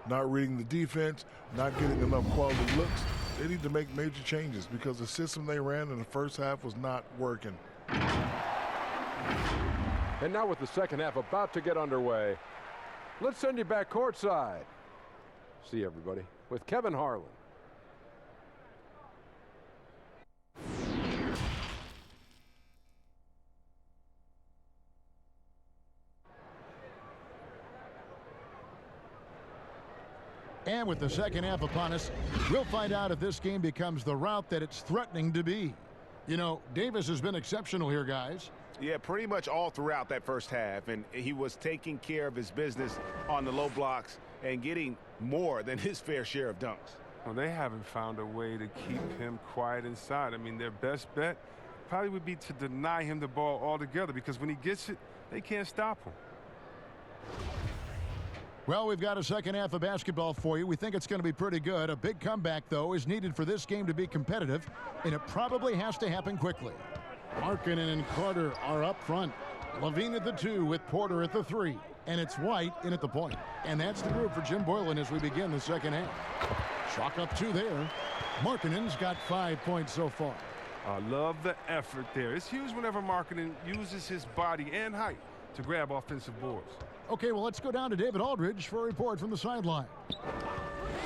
Speaker 12: Not reading the defense, not getting enough quality looks. They need to make major changes because the system they ran in the first half was not working.
Speaker 10: And now with the second half about to get underway, let's send you back courtside. See everybody with Kevin Harlan.
Speaker 1: And with the second half upon us, we'll find out if this game becomes the route that it's threatening to be. You know, Davis has been exceptional here, guys.
Speaker 3: Yeah, pretty much all throughout that first half, and he was taking care of his business on the low blocks and getting more than his fair share of dunks.
Speaker 4: Well, they haven't found a way to keep him quiet inside. I mean, their best bet probably would be to deny him the ball altogether because when he gets it, they can't stop him.
Speaker 1: Well, we've got a second half of basketball for you. We think it's going to be pretty good. A big comeback, though, is needed for this game to be competitive, and it probably has to happen quickly. Markkanen and Carter are up front. Levine at the 2 with Porter at the 3. And it's White in at the point. And that's the group for Jim Boylan as we begin the second half. Chalk up 2 there. Markkanen's got 5 points so far.
Speaker 4: I love the effort there. It's huge whenever Markkanen uses his body and height to grab offensive boards.
Speaker 1: Okay, well, let's go down to David Aldridge for a report from the sideline.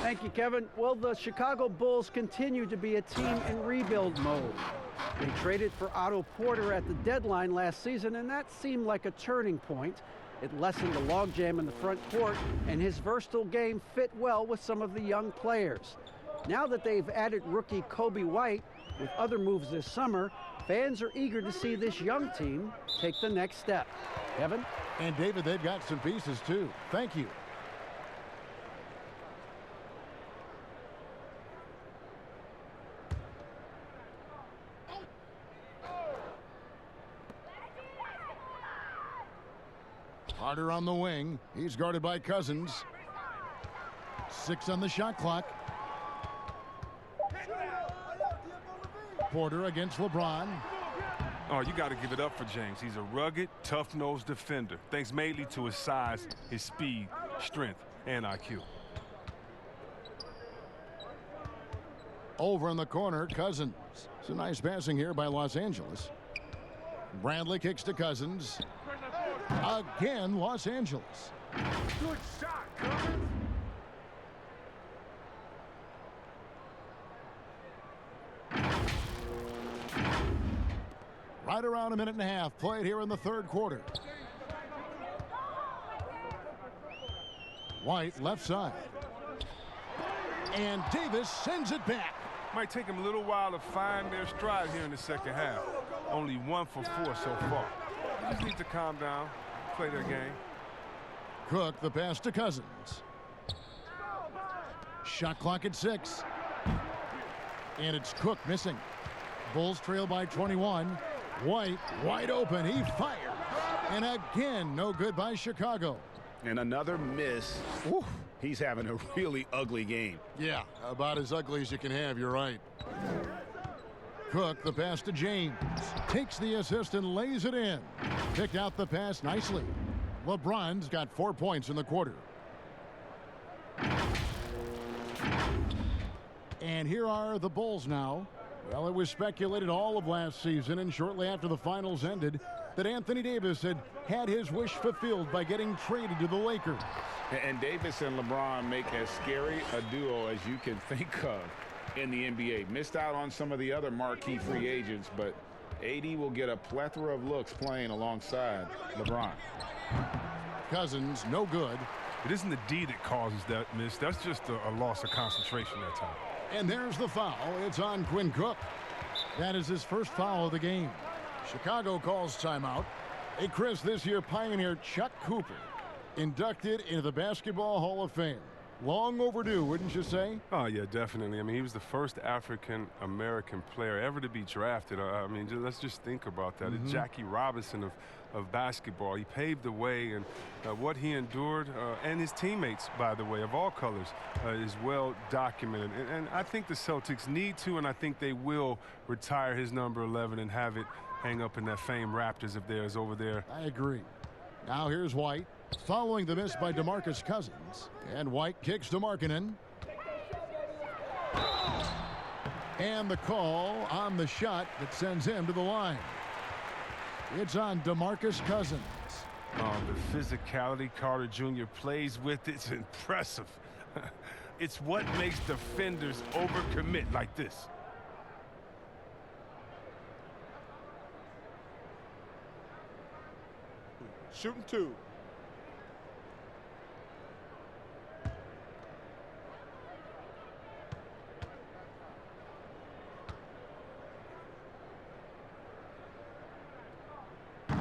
Speaker 2: Thank you, Kevin. Well, the Chicago Bulls continue to be a team in rebuild mode. They traded for Otto Porter at the deadline last season, and that seemed like a turning point. It lessened the logjam in the front court, and his versatile game fit well with some of the young players. Now that they've added rookie Kobe White with other moves this summer, fans are eager to see this young team take the next step. Kevin?
Speaker 1: And David, they've got some pieces too. Thank you. Carter on the wing. He's guarded by Cousins. 6 on the shot clock. Porter against LeBron.
Speaker 4: Oh, you got to give it up for James. He's a rugged, tough-nosed defender, thanks mainly to his size, his speed, strength, and IQ.
Speaker 1: Over in the corner, Cousins. Some nice passing here by Los Angeles. Bradley kicks to Cousins. Again, Los Angeles.
Speaker 12: Good shot, Cousins.
Speaker 1: Right around a minute and a half played here in the third quarter. White left side. And Davis sends it back.
Speaker 4: Might take him a little while to find their stride here in the second half. Only 1 for 4 so far. They just need to calm down, play their game.
Speaker 1: Cook the pass to Cousins. Shot clock at 6. And it's Cook missing. Bulls trail by 21. White wide open. He fires. And again, no good by Chicago.
Speaker 3: And another miss.
Speaker 1: Oof.
Speaker 3: He's having a really ugly game.
Speaker 1: Yeah, about as ugly as you can have. You're right. Cook the pass to James. Takes the assist and lays it in. Picked out the pass nicely. LeBron's got 4 points in the quarter. And here are the Bulls now. Well, it was speculated all of last season and shortly after the finals ended that Anthony Davis had his wish fulfilled by getting traded to the Lakers.
Speaker 7: And Davis and LeBron make as scary a duo as you can think of in the NBA. Missed out on some of the other marquee free agents, but AD will get a plethora of looks playing alongside LeBron.
Speaker 1: Cousins, no good.
Speaker 4: It isn't the D that causes that miss. That's just a loss of concentration that time.
Speaker 1: And there's the foul. It's on Quinn Cook. That is his first foul of the game. Chicago calls timeout. Hey, Chris, this year pioneer Chuck Cooper inducted into the Basketball Hall of Fame. Long overdue, wouldn't you say?
Speaker 4: Oh, yeah, definitely. I mean, he was the first African-American player ever to be drafted. I mean, let's just think about that.
Speaker 1: Mm-hmm.
Speaker 4: Jackie Robinson of basketball. He paved the way, and what he endured, and his teammates, by the way, of all colors, is well documented. And I think the Celtics need to, and I think they will retire his number 11 and have it hang up in that famed Raptors of theirs over there.
Speaker 1: I agree. Now here's White. Following the miss by DeMarcus Cousins. And White kicks to Markkanen. And the call on the shot that sends him to the line. It's on DeMarcus Cousins.
Speaker 4: Oh, the physicality Carter Jr. plays with, it's impressive. It's what makes defenders overcommit like this.
Speaker 5: Shooting 2.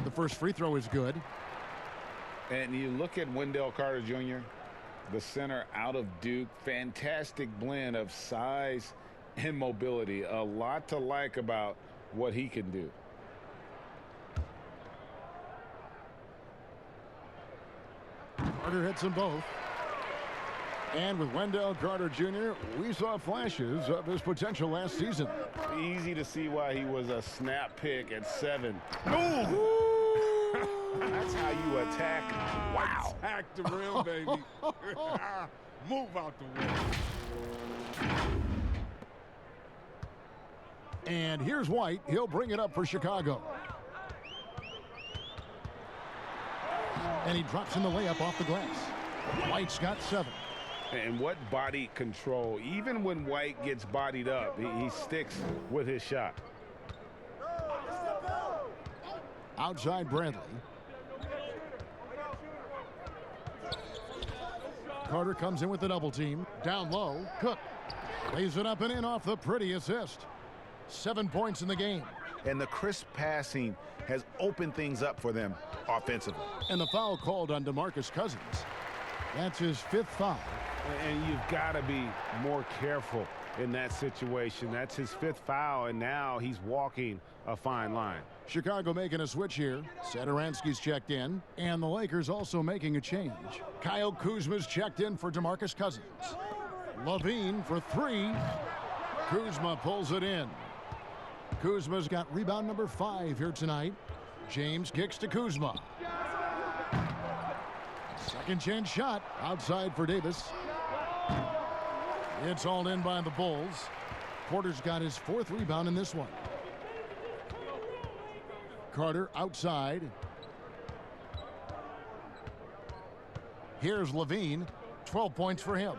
Speaker 1: The first free throw is good.
Speaker 7: And you look at Wendell Carter Jr., the center out of Duke. Fantastic blend of size and mobility. A lot to like about what he can do.
Speaker 1: Carter hits them both. And with Wendell Carter Jr., we saw flashes of his potential last season.
Speaker 7: Easy to see why he was a snap pick at 7.
Speaker 4: Ooh!
Speaker 7: That's how you attack. Wow.
Speaker 5: Attack the rim, baby. Move out the way.
Speaker 1: And here's White. He'll bring it up for Chicago. And he drops in the layup off the glass. White's got 7.
Speaker 7: And what body control. Even when White gets bodied up, he sticks with his shot.
Speaker 1: Outside Bradley. Carter comes in with the double team. Down low, Cook lays it up and in off the pretty assist. 7 points in the game.
Speaker 3: And the crisp passing has opened things up for them offensively.
Speaker 1: And the foul called on DeMarcus Cousins. That's his 5th foul.
Speaker 7: And you've got to be more careful in that situation. That's his 5th foul, and now he's walking a fine line.
Speaker 1: Chicago making a switch here. Satoransky's checked in, and the Lakers also making a change. Kyle Kuzma's checked in for DeMarcus Cousins. Levine for 3. Kuzma pulls it in. Kuzma's got rebound number 5 here tonight. James kicks to Kuzma. Second chance shot outside for Davis. It's hauled in by the Bulls. Porter's got his 4th rebound in this one. Carter outside. Here's Levine. 12 points for him.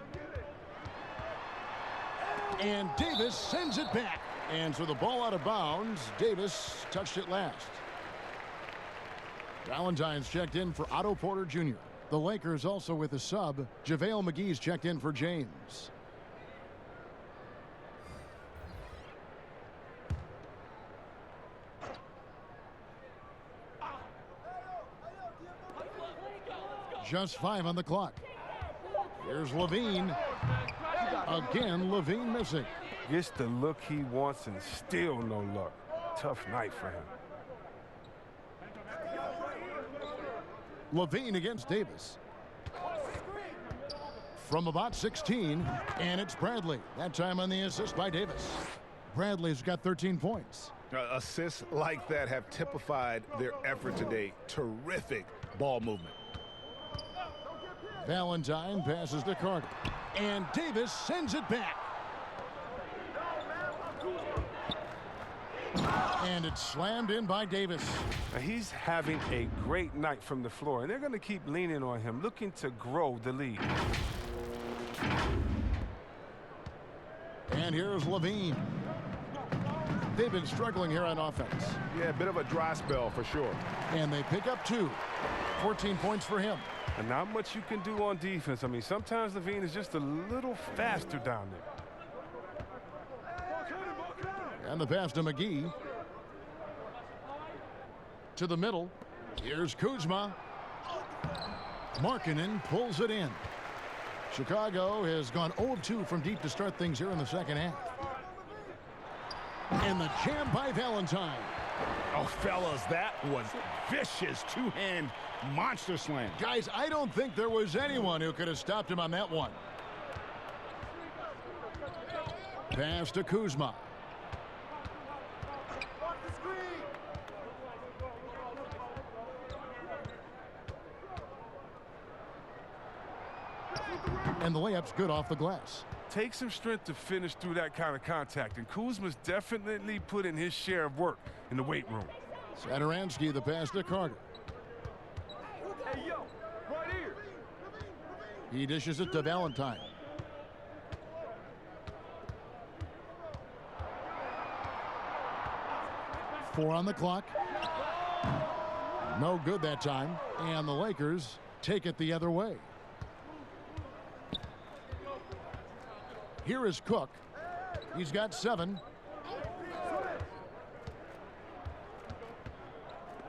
Speaker 1: And Davis sends it back. And so the ball out of bounds. Davis touched it last. Valentine's checked in for Otto Porter Jr. The Lakers also with a sub. JaVale McGee's checked in for James. Just 5 on the clock. Here's Levine. Again, Levine missing.
Speaker 4: Gets the look he wants and still no luck. Tough night for him.
Speaker 1: Levine against Davis. From about 16, and it's Bradley. That time on the assist by Davis. Bradley's got 13 points.
Speaker 3: Assists like that have typified their effort today. Terrific ball movement.
Speaker 1: Valentine passes to Carter. And Davis sends it back. And it's slammed in by Davis.
Speaker 4: Now he's having a great night from the floor, and they're going to keep leaning on him, looking to grow the lead.
Speaker 1: And here's Levine. They've been struggling here on offense.
Speaker 3: Yeah, a bit of a dry spell for sure.
Speaker 1: And they pick up 2. 14 points for him.
Speaker 4: And not much you can do on defense. I mean, sometimes Levine is just a little faster down there.
Speaker 1: And the pass to McGee. To the middle. Here's Kuzma. Markkanen pulls it in. Chicago has gone 0 of 2 from deep to start things here in the second half. And the jam by Valentine.
Speaker 3: Oh, fellas, that was vicious. 2-hand monster slam.
Speaker 1: Guys, I don't think there was anyone who could have stopped him on that one. Pass to Kuzma. And the layup's good off the glass.
Speaker 4: Takes some strength to finish through that kind of contact, and Kuzma's definitely put in his share of work in the weight room.
Speaker 1: Satoransky, the pass to Carter.
Speaker 13: Hey, yo, right here.
Speaker 1: He dishes it to Valentine. Four on the clock. No good that time. And the Lakers take it the other way. Here is Cook. He's got 7.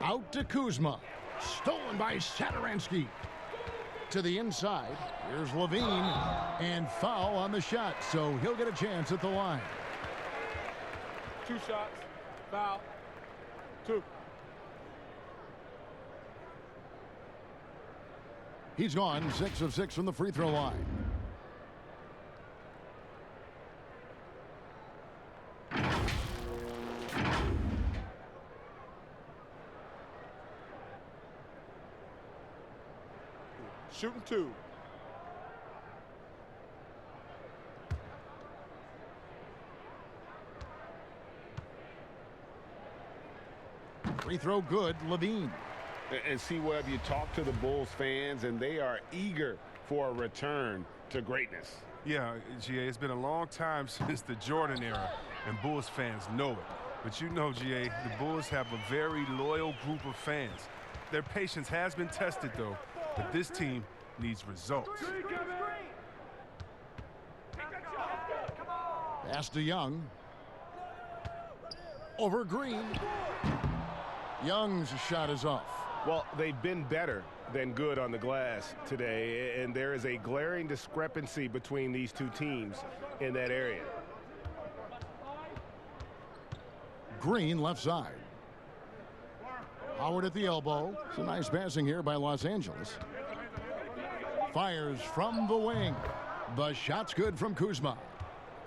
Speaker 1: Out to Kuzma. Stolen by Satoransky. To the inside. Here's Levine. And foul on the shot. So he'll get a chance at the line.
Speaker 5: 2 shots. Foul. 2.
Speaker 1: He's gone 6 of 6 from the free throw line.
Speaker 5: Shooting 2.
Speaker 1: Free throw good, Levine.
Speaker 7: And see what you talk to the Bulls fans, and they are eager for a return to greatness.
Speaker 4: Yeah, GA, it's been a long time since the Jordan era, and Bulls fans know it. But you know, GA, the Bulls have a very loyal group of fans. Their patience has been tested, though, but this team needs results.
Speaker 1: Pass to Young. Over Green. Young's shot is off.
Speaker 3: Well, they've been better than good on the glass today, and there is a glaring discrepancy between these two teams in that area.
Speaker 1: Green left side. Howard at the elbow. Some nice passing here by Los Angeles. Fires from the wing. The shot's good from Kuzma.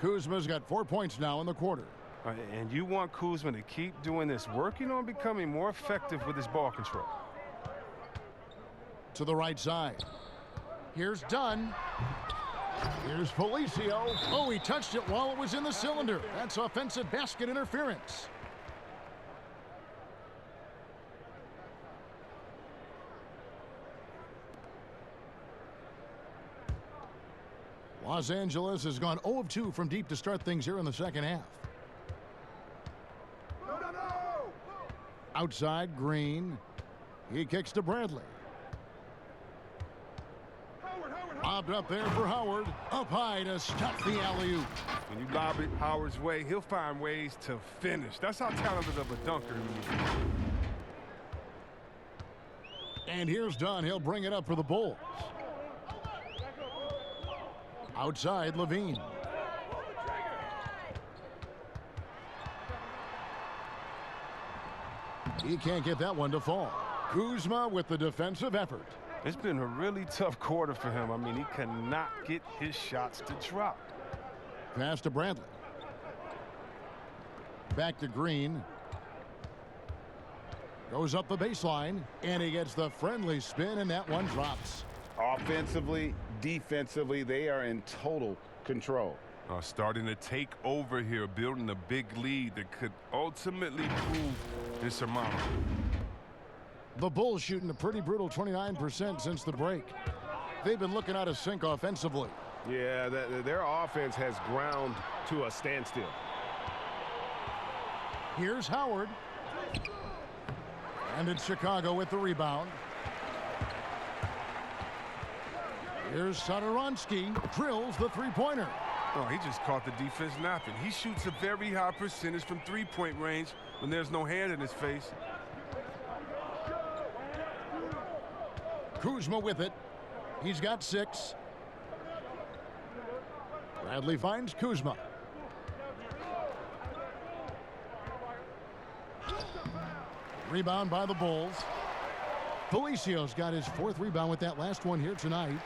Speaker 1: Kuzma's got 4 points now in the quarter.
Speaker 4: And you want Kuzma to keep doing this, working on becoming more effective with his ball control.
Speaker 1: To the right side. Here's Dunn. Here's Felicio. Oh, he touched it while it was in the cylinder. That's offensive basket interference. Los Angeles has gone 0 of 2 from deep to start things here in the second half. Outside, Green. He kicks to Bradley. Lobbed up there for Howard. Up high to stop the alley-oop.
Speaker 4: When you lob it Howard's way, he'll find ways to finish. That's how talented of a dunker he is.
Speaker 1: And here's Dunn. He'll bring it up for the Bulls. Outside, Levine. He can't get that one to fall. Kuzma with the defensive effort.
Speaker 4: It's been a really tough quarter for him. I mean, he cannot get his shots to drop.
Speaker 1: Pass to Bradley. Back to Green. Goes up the baseline, and he gets the friendly spin, and that one drops.
Speaker 3: Offensively, defensively, they are in total control.
Speaker 4: Starting to take over here, building a big lead that could ultimately prove insurmountable.
Speaker 1: The Bulls shooting a pretty brutal 29% since the break. They've been looking out of sync offensively.
Speaker 3: Yeah, their offense has ground to a standstill.
Speaker 1: Here's Howard. And it's Chicago with the rebound. Here's Satoransky. Drills the three-pointer.
Speaker 4: Oh, he just caught the defense napping. He shoots a very high percentage from three-point range when there's no hand in his face.
Speaker 1: Kuzma with it. He's got 6. Bradley finds Kuzma. Rebound by the Bulls. Felicio's got his 4th rebound with that last one here tonight.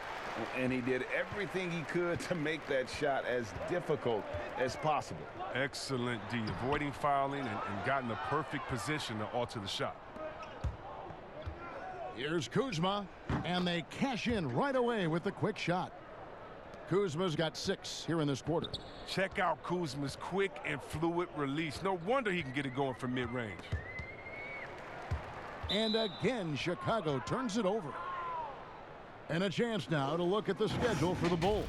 Speaker 3: And he did everything he could to make that shot as difficult as possible.
Speaker 4: Excellent D, avoiding fouling and got in the perfect position to alter the shot.
Speaker 1: Here's Kuzma, and they cash in right away with the quick shot. Kuzma's got 6 here in this quarter.
Speaker 4: Check out Kuzma's quick and fluid release. No wonder he can get it going from mid-range.
Speaker 1: And again, Chicago turns it over. And a chance now to look at the schedule for the Bulls.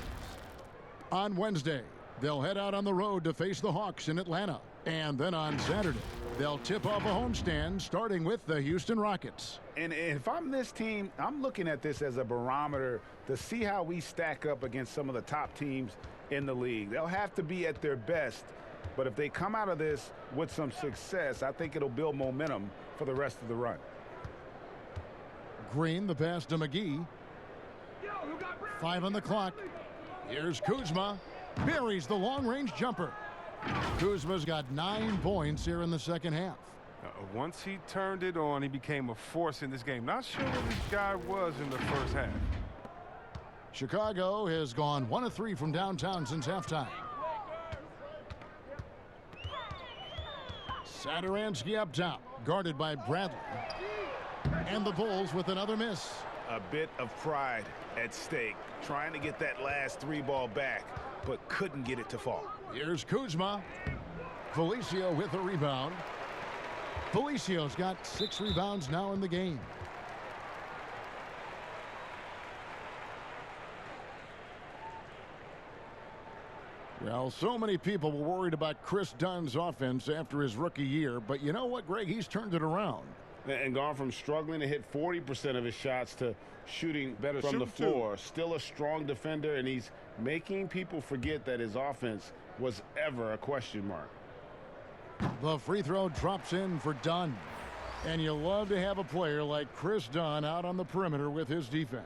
Speaker 1: On Wednesday, they'll head out on the road to face the Hawks in Atlanta. And then on Saturday, they'll tip off a homestand starting with the Houston Rockets.
Speaker 3: And if I'm this team, I'm looking at this as a barometer to see how we stack up against some of the top teams in the league. They'll have to be at their best, but if they come out of this with some success, I think it'll build momentum for the rest of the run.
Speaker 1: Green, the pass to McGee. 5 on the clock. Here's Kuzma. Buries the long-range jumper. Kuzma's got 9 points here in the second half.
Speaker 4: Once he turned it on, he became a force in this game. Not sure what this guy was in the first half.
Speaker 1: Chicago has gone 1 of 3 from downtown since halftime. Satoransky up top, guarded by Bradley. And the Bulls with another miss.
Speaker 3: A bit of pride at stake, trying to get that last 3 ball back, but couldn't get it to fall.
Speaker 1: Here's Kuzma. Felicio with a rebound. Felicio's got 6 rebounds now in the game. Well, so many people were worried about Chris Dunn's offense after his rookie year, but you know what, Greg? He's turned it around.
Speaker 7: And gone from struggling to hit 40% of his shots to shooting better from the floor. Still a strong defender, and he's making people forget that his offense was ever a question mark.
Speaker 1: The free throw drops in for Dunn. And you love to have a player like Chris Dunn out on the perimeter with his defense.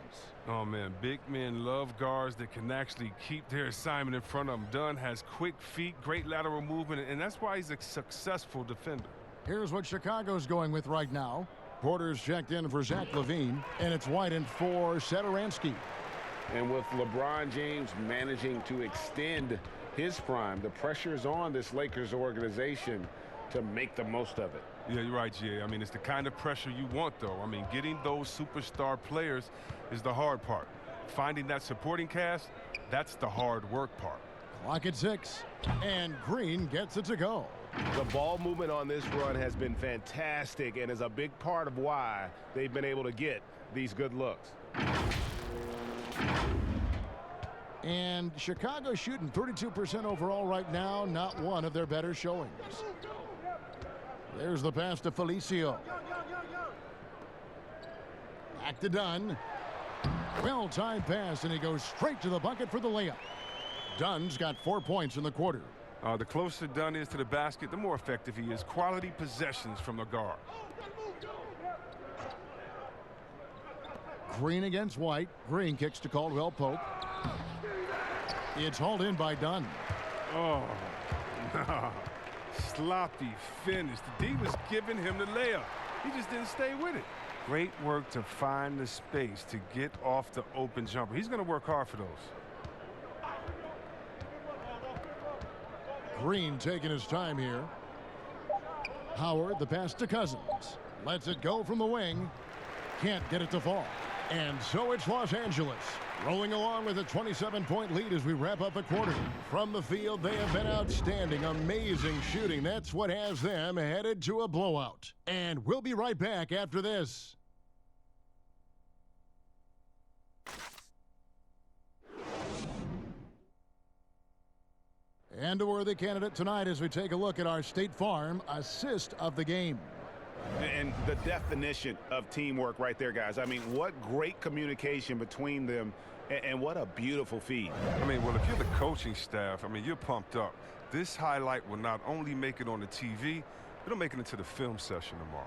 Speaker 4: Oh, man, big men love guards that can actually keep their assignment in front of them. Dunn has quick feet, great lateral movement, and that's why he's a successful defender.
Speaker 1: Here's what Chicago's going with right now. Porter's checked in for Zach LaVine, and it's White for Satoransky.
Speaker 7: And with LeBron James managing to extend his prime, the pressure is on this Lakers organization to make the most of it.
Speaker 4: Yeah, you're right, Jay. I mean, it's the kind of pressure you want, though. I mean, getting those superstar players is the hard part. Finding that supporting cast, that's the hard work part.
Speaker 1: Clock at 6, and Green gets it to go.
Speaker 3: The ball movement on this run has been fantastic and is a big part of why they've been able to get these good looks.
Speaker 1: And Chicago shooting 32% overall right now, not one of their better showings. There's the pass to Felicio. Back to Dunn. Well-timed pass, and he goes straight to the bucket for the layup. Dunn's got 4 points in the quarter.
Speaker 4: The closer Dunn is to the basket, the more effective he is. Quality possessions from the guard.
Speaker 1: Green against White. Green kicks to Caldwell Pope. It's hauled in by Dunn.
Speaker 4: Oh, sloppy finish. The D was giving him the layup. He just didn't stay with it. Great work to find the space to get off the open jumper. He's going to work hard for those.
Speaker 1: Green taking his time here. Howard, the pass to Cousins. Lets it go from the wing. Can't get it to fall. And so it's Los Angeles, rolling along with a 27-point lead as we wrap up a quarter. From the field, they have been outstanding, amazing shooting. That's what has them headed to a blowout. And we'll be right back after this. And a worthy candidate tonight as we take a look at our State Farm assist of the game.
Speaker 3: And the definition of teamwork right there, guys. I mean, what great communication between them, and what a beautiful feed.
Speaker 4: I mean, well, if you're the coaching staff, I mean, you're pumped up. This highlight will not only make it on the TV, it'll make it into the film session tomorrow.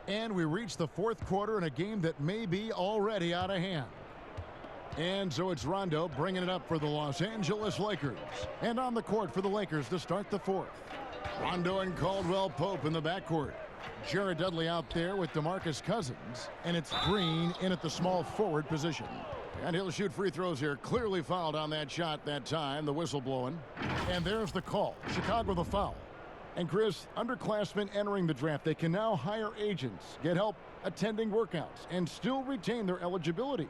Speaker 1: And we reach the fourth quarter in a game that may be already out of hand. And so it's Rondo bringing it up for the Los Angeles Lakers. And on the court for the Lakers to start the fourth. Rondo and Caldwell Pope in the backcourt. Jared Dudley out there with DeMarcus Cousins. And it's Green in at the small forward position. And he'll shoot free throws here. Clearly fouled on that shot that time. The whistle blowing. And there's the call. Chicago the foul. And Chris, underclassmen entering the draft, they can now hire agents, get help attending workouts, and still retain their eligibility.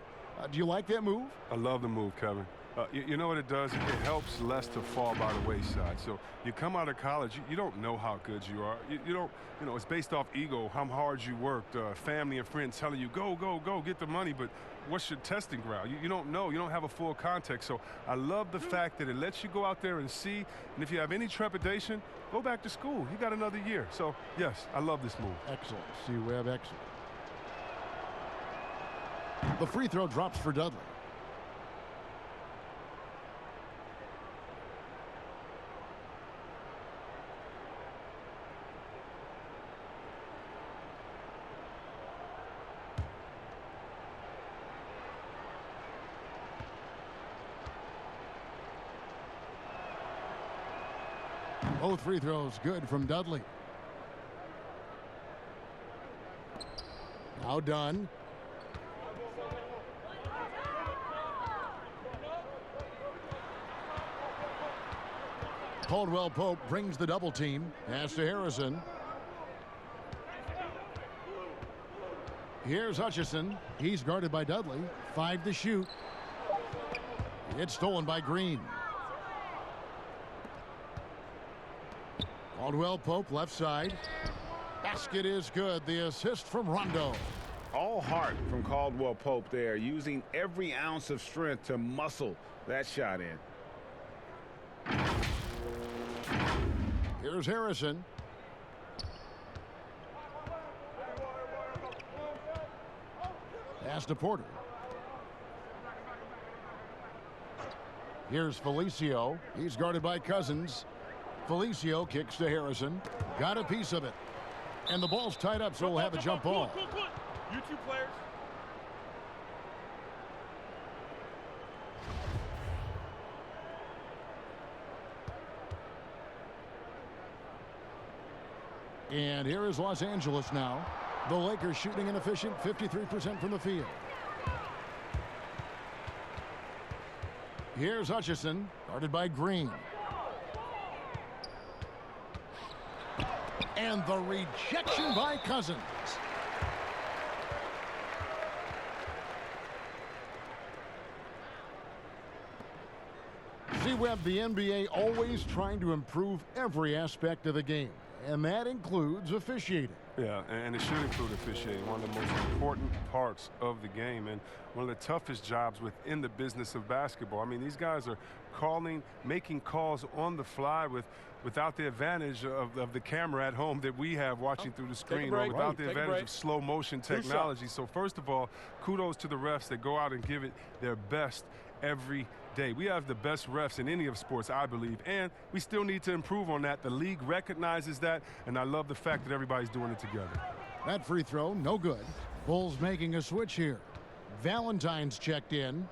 Speaker 1: Do you like that move?
Speaker 4: I love the move, Kevin. You know what it does? It helps less to fall by the wayside. So you come out of college, you don't know how good you are. You don't, you know, it's based off ego, how hard you worked, family and friends telling you, go, go, go, get the money. But what's your testing ground? You don't know. You don't have a full context. So I love the fact that it lets you go out there and see. And if you have any trepidation, go back to school. You got another year. So, yes, I love this move.
Speaker 1: Excellent. C-Web, excellent. The free throw drops for Dudley. Both free throws good from Dudley. Now done. Caldwell Pope brings the double team. Pass to Harrison. Here's Hutchison. He's guarded by Dudley. 5 to shoot. It's stolen by Green. Caldwell Pope left side. Basket is good. The assist from Rondo.
Speaker 3: All heart from Caldwell Pope there, using every ounce of strength to muscle that shot in.
Speaker 1: Here's Harrison. Pass to Porter. Here's Felicio. He's guarded by Cousins. Felicio kicks to Harrison. Got a piece of it. And the ball's tied up, so we'll have a jump ball.
Speaker 5: You two players.
Speaker 1: And here is Los Angeles now. The Lakers shooting an efficient 53% from the field. Here's Hutchison, guarded by Green. And the rejection by Cousins. See, Webb, the NBA always trying to improve every aspect of the game, and that includes officiating.
Speaker 4: Yeah, and it should include officiating, one of the most important parts of the game and one of the toughest jobs within the business of basketball. I mean, these guys are making calls on the fly without the advantage of the camera at home that we have watching through the screen, or without the advantage of slow motion technology. So first of all, kudos to the refs that go out and give it their best every day. We have the best refs in any of sports, I believe, and we still need to improve on that. The league recognizes that, and I love the fact that everybody's doing it together.
Speaker 1: That free throw, no good. Bulls making a switch here. Valentine's checked in.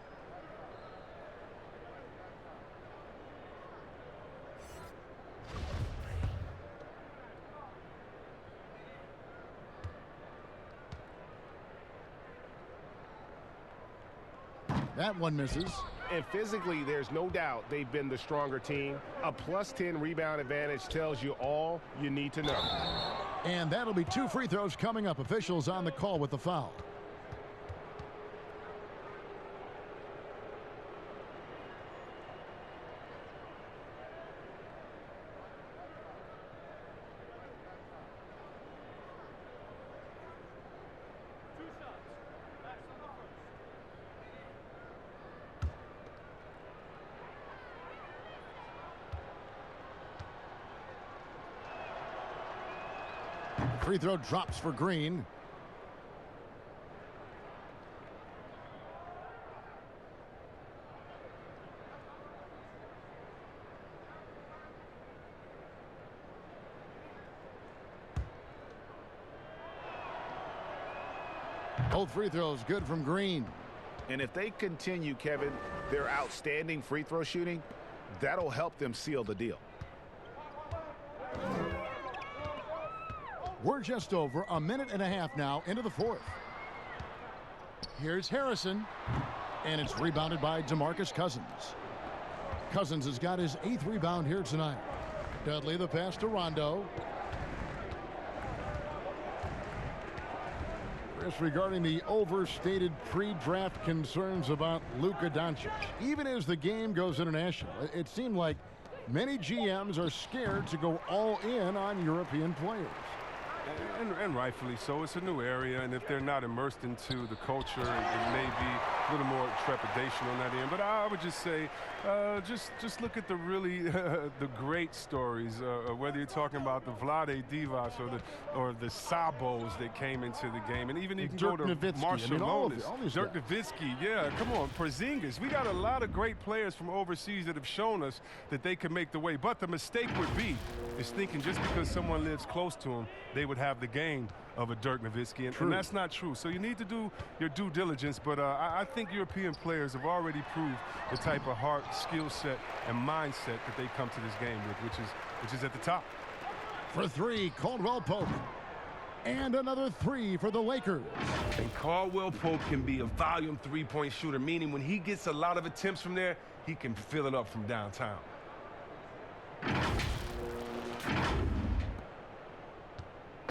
Speaker 1: That one misses.
Speaker 3: And physically, there's no doubt they've been the stronger team. A +10 rebound advantage tells you all you need to know.
Speaker 1: And that'll be 2 free throws coming up. Officials on the call with the foul. Free throw drops for Green. Both free throws good from Green.
Speaker 3: And if they continue, Kevin, their outstanding free throw shooting, that'll help them seal the deal.
Speaker 1: We're just over a minute and a half now into the fourth. Here's Harrison, and it's rebounded by DeMarcus Cousins. Cousins has got his 8th rebound here tonight. Dudley the pass to Rondo. Chris, regarding the overstated pre-draft concerns about Luka Doncic, even as the game goes international, it seemed like many GMs are scared to go all in on European players.
Speaker 4: And rightfully so. It's a new area, and if they're not immersed into the culture, it may be a little more trepidation on that end. But I would just say, just look at the really the great stories, whether you're talking about the Vlade Divas or the Sabos that came into the game, and even you can go to Marshallonis, Dirk Nowitzki. Yeah, come on, Porzingis. We got a lot of great players from overseas that have shown us that they can make the way. But the mistake would be is thinking just because someone lives close to them, they would have the game of a Dirk Nowitzki, and that's not true. So you need to do your due diligence, but I think European players have already proved the type of heart, skill set, and mindset that they come to this game with, which is at the top.
Speaker 1: For 3, Caldwell Pope. And another 3 for the Lakers.
Speaker 14: And Caldwell Pope can be a volume 3-point shooter, meaning when he gets a lot of attempts from there, he can fill it up from downtown.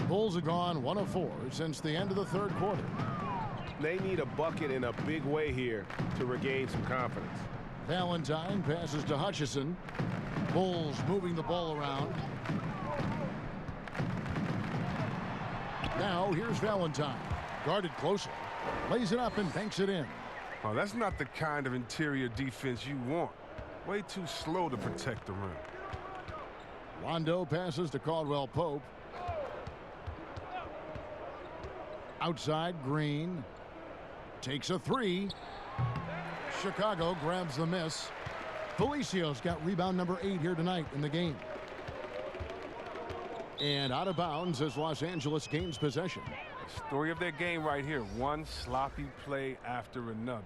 Speaker 1: Bulls have gone 1 of 4 since the end of the 3rd quarter.
Speaker 3: They need a bucket in a big way here to regain some confidence.
Speaker 1: Valentine passes to Hutchison. Bulls moving the ball around. Now here's Valentine. Guarded closely. Lays it up and banks it in.
Speaker 4: Oh, that's not the kind of interior defense you want. Way too slow to protect the rim.
Speaker 1: Rondo passes to Caldwell Pope. Outside, Green takes a 3. Chicago grabs the miss. Felicio's got rebound number 8 here tonight in the game. And out of bounds as Los Angeles gains possession.
Speaker 4: The story of their game right here. One sloppy play after another.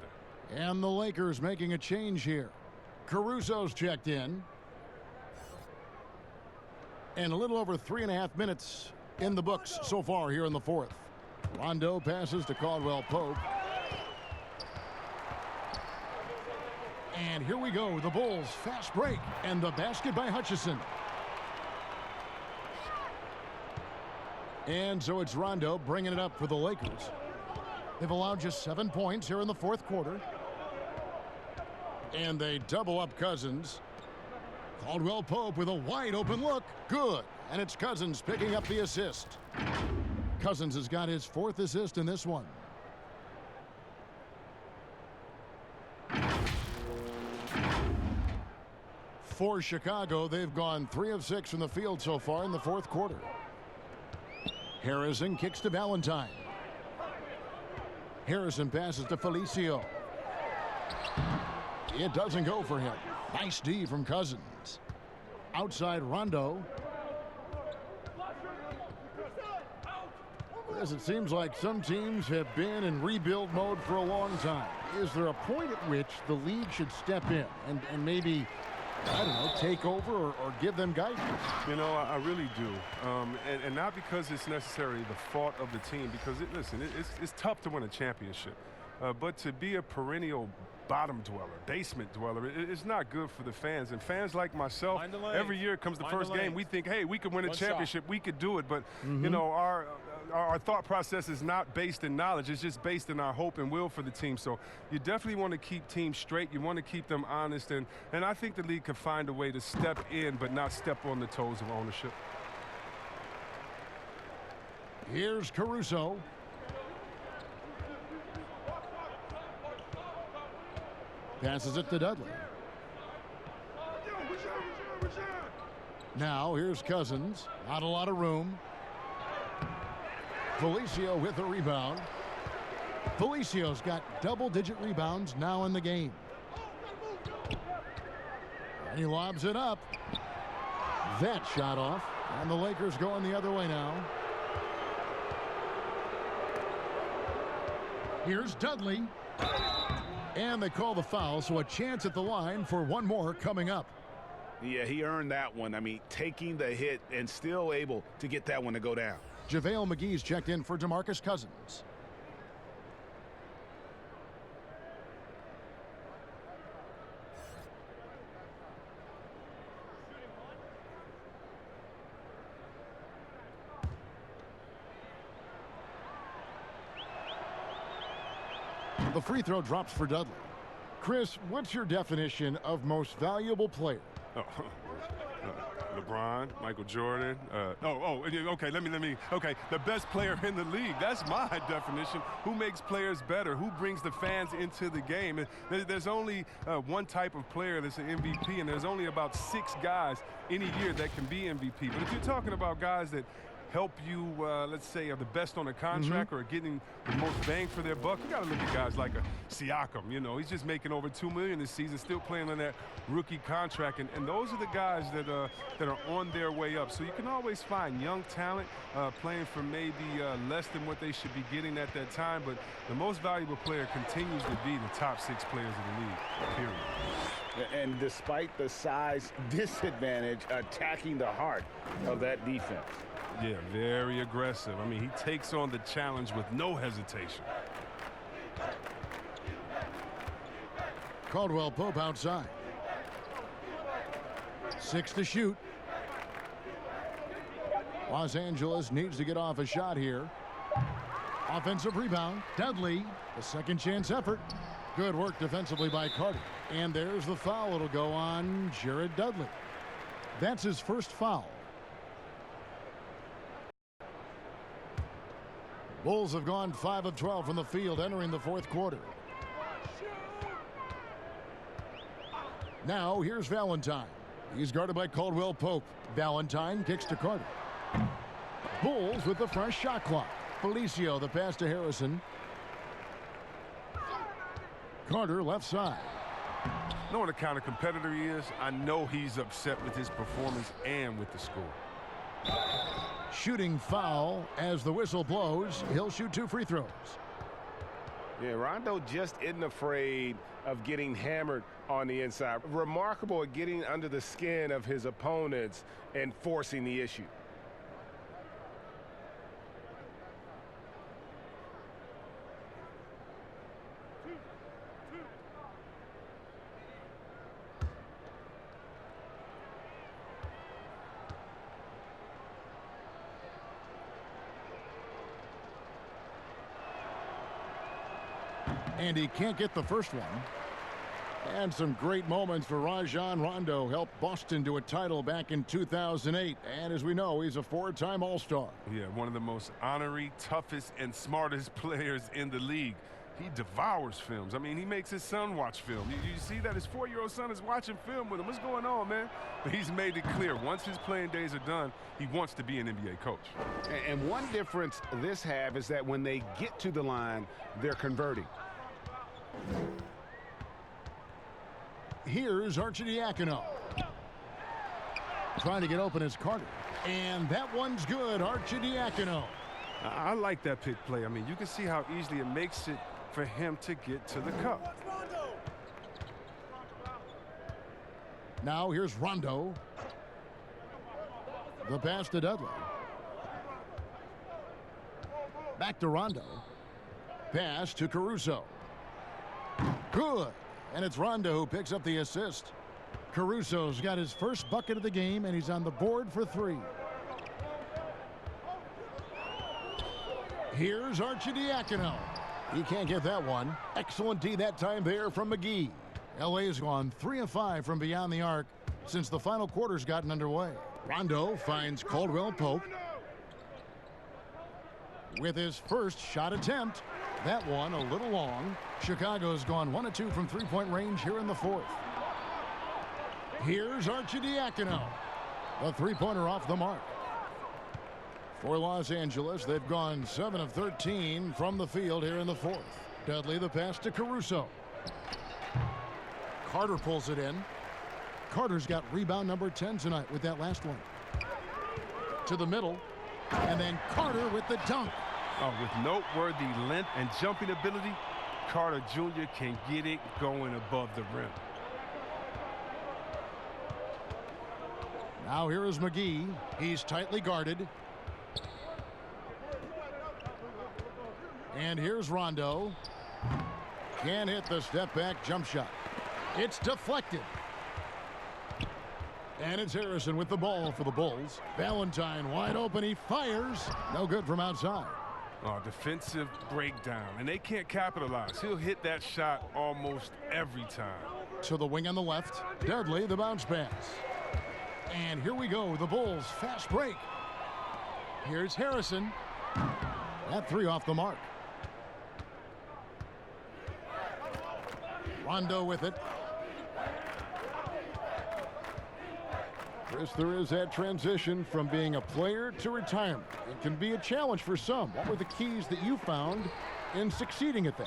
Speaker 1: And the Lakers making a change here. Caruso's checked in. And a little over 3.5 minutes in the books so far here in the fourth. Rondo passes to Caldwell Pope. And here we go. The Bulls fast break. And the basket by Hutchison. And so it's Rondo bringing it up for the Lakers. They've allowed just 7 points here in the fourth quarter. And they double up Cousins. Caldwell Pope with a wide open look. Good. And it's Cousins picking up the assist. Cousins has got his 4th assist in this one. For Chicago, they've gone 3 of 6 from the field so far in the fourth quarter. Harrison kicks to Valentine. Harrison passes to Felicio. It doesn't go for him. Nice D from Cousins. Outside Rondo. As it seems like some teams have been in rebuild mode for a long time. Is there a point at which the league should step in and maybe, I don't know, take over or give them guidance?
Speaker 4: You know, I really do. And not because it's necessarily the fault of the team, because, it's tough to win a championship. But to be a perennial bottom dweller, basement dweller, it's not good for the fans. And fans like myself, every year comes the first game, we think, hey, we could win a championship, we could do it. But, you know, our thought process is not based in knowledge. It's just based in our hope and will for the team. So you definitely want to keep teams straight. You want to keep them honest. And I think the league can find a way to step in but not step on the toes of ownership.
Speaker 1: Here's Caruso. Passes it to Dudley. Now here's Cousins. Not a lot of room. Felicio with a rebound. Felicio's got double-digit rebounds now in the game. And he lobs it up. That shot off. And the Lakers going the other way now. Here's Dudley. And they call the foul, so a chance at the line for one more coming up.
Speaker 3: Yeah, he earned that one. I mean, taking the hit and still able to get that one to go down.
Speaker 1: JaVale McGee's checked in for DeMarcus Cousins. The free throw drops for Dudley. Chris, what's your definition of most valuable player?
Speaker 4: LeBron, Michael Jordan. Okay, okay, the best player in the league. That's my definition. Who makes players better? Who brings the fans into the game? There's only one type of player that's an MVP, and there's only about 6 guys in a year that can be MVP. But if you're talking about guys that help you, let's say, are the best on a contract or getting the most bang for their buck, you got to look at guys like a Siakam. You know, he's just making over $2 million this season, still playing on that rookie contract, and those are the guys that are on their way up. So you can always find young talent playing for maybe less than what they should be getting at that time, but the most valuable player continues to be the top 6 players in the league, period.
Speaker 3: And despite the size disadvantage, attacking the heart of that defense.
Speaker 4: Yeah, very aggressive. I mean, he takes on the challenge with no hesitation.
Speaker 1: Caldwell Pope outside. 6 to shoot. Los Angeles needs to get off a shot here. Offensive rebound. Dudley, a second chance effort. Good work defensively by Carter. And there's the foul. It'll go on Jared Dudley. That's his first foul. Bulls have gone 5 of 12 from the field entering the fourth quarter. Now here's Valentine. He's guarded by Caldwell Pope. Valentine kicks to Carter. Bulls with the fresh shot clock. Felicio the pass to Harrison. Carter left side.
Speaker 4: Knowing the kind of competitor he is, I know he's upset with his performance and with the score.
Speaker 1: Shooting foul as the whistle blows. He'll shoot 2 free throws.
Speaker 7: Yeah, Rondo just isn't afraid of getting hammered on the inside. Remarkable at getting under the skin of his opponents and forcing the issue.
Speaker 1: And he can't get the first one. And some great moments for Rajon Rondo. Helped Boston to a title back in 2008. And as we know, he's a 4-time All-Star.
Speaker 4: Yeah, one of the most honorary, toughest, and smartest players in the league. He devours films. I mean, he makes his son watch film. You see that his 4-year-old son is watching film with him. What's going on, man? But he's made it clear, once his playing days are done, he wants to be an NBA coach.
Speaker 7: And one difference this have is that when they get to the line, they're converting.
Speaker 1: Here's Arcidiacono. Trying to get open is Carter. And that one's good, Arcidiacono.
Speaker 4: I like that pick play. I mean, you can see how easily it makes it for him to get to the cup.
Speaker 1: Now here's Rondo. The pass to Dudley. Back to Rondo. Pass to Caruso. Good. And it's Rondo who picks up the assist. Caruso's got his first bucket of the game, and he's on the board for 3. Here's Arcidiacono. He can't get that one. Excellent D that time there from McGee. LA's gone 3 of 5 from beyond the arc since the final quarter's gotten underway. Rondo finds Caldwell Pope with his first shot attempt. That one a little long. Chicago's gone 1 of 2 from 3-point range here in the 4th. Here's Arcidiacono. The 3-pointer off the mark. For Los Angeles, they've gone 7 of 13 from the field here in the 4th. Dudley the pass to Caruso. Carter pulls it in. Carter's got rebound number 10 tonight with that last one. To the middle. And then Carter with the dunk.
Speaker 4: Oh, with noteworthy length and jumping ability, Carter Jr. can get it going above the rim.
Speaker 1: Now here is McGee. He's tightly guarded. And here's Rondo. Can't hit the step-back jump shot. It's deflected. And it's Harrison with the ball for the Bulls. Valentine wide open. He fires. No good from outside.
Speaker 4: Oh, defensive breakdown, and they can't capitalize. He'll hit that shot almost every time.
Speaker 1: To the wing on the left. Dudley, the bounce pass. And here we go, the Bulls fast break. Here's Harrison. That 3 off the mark. Rondo with it. Chris, there is that transition from being a player to retirement. It can be a challenge for some. What were the keys that you found in succeeding at that?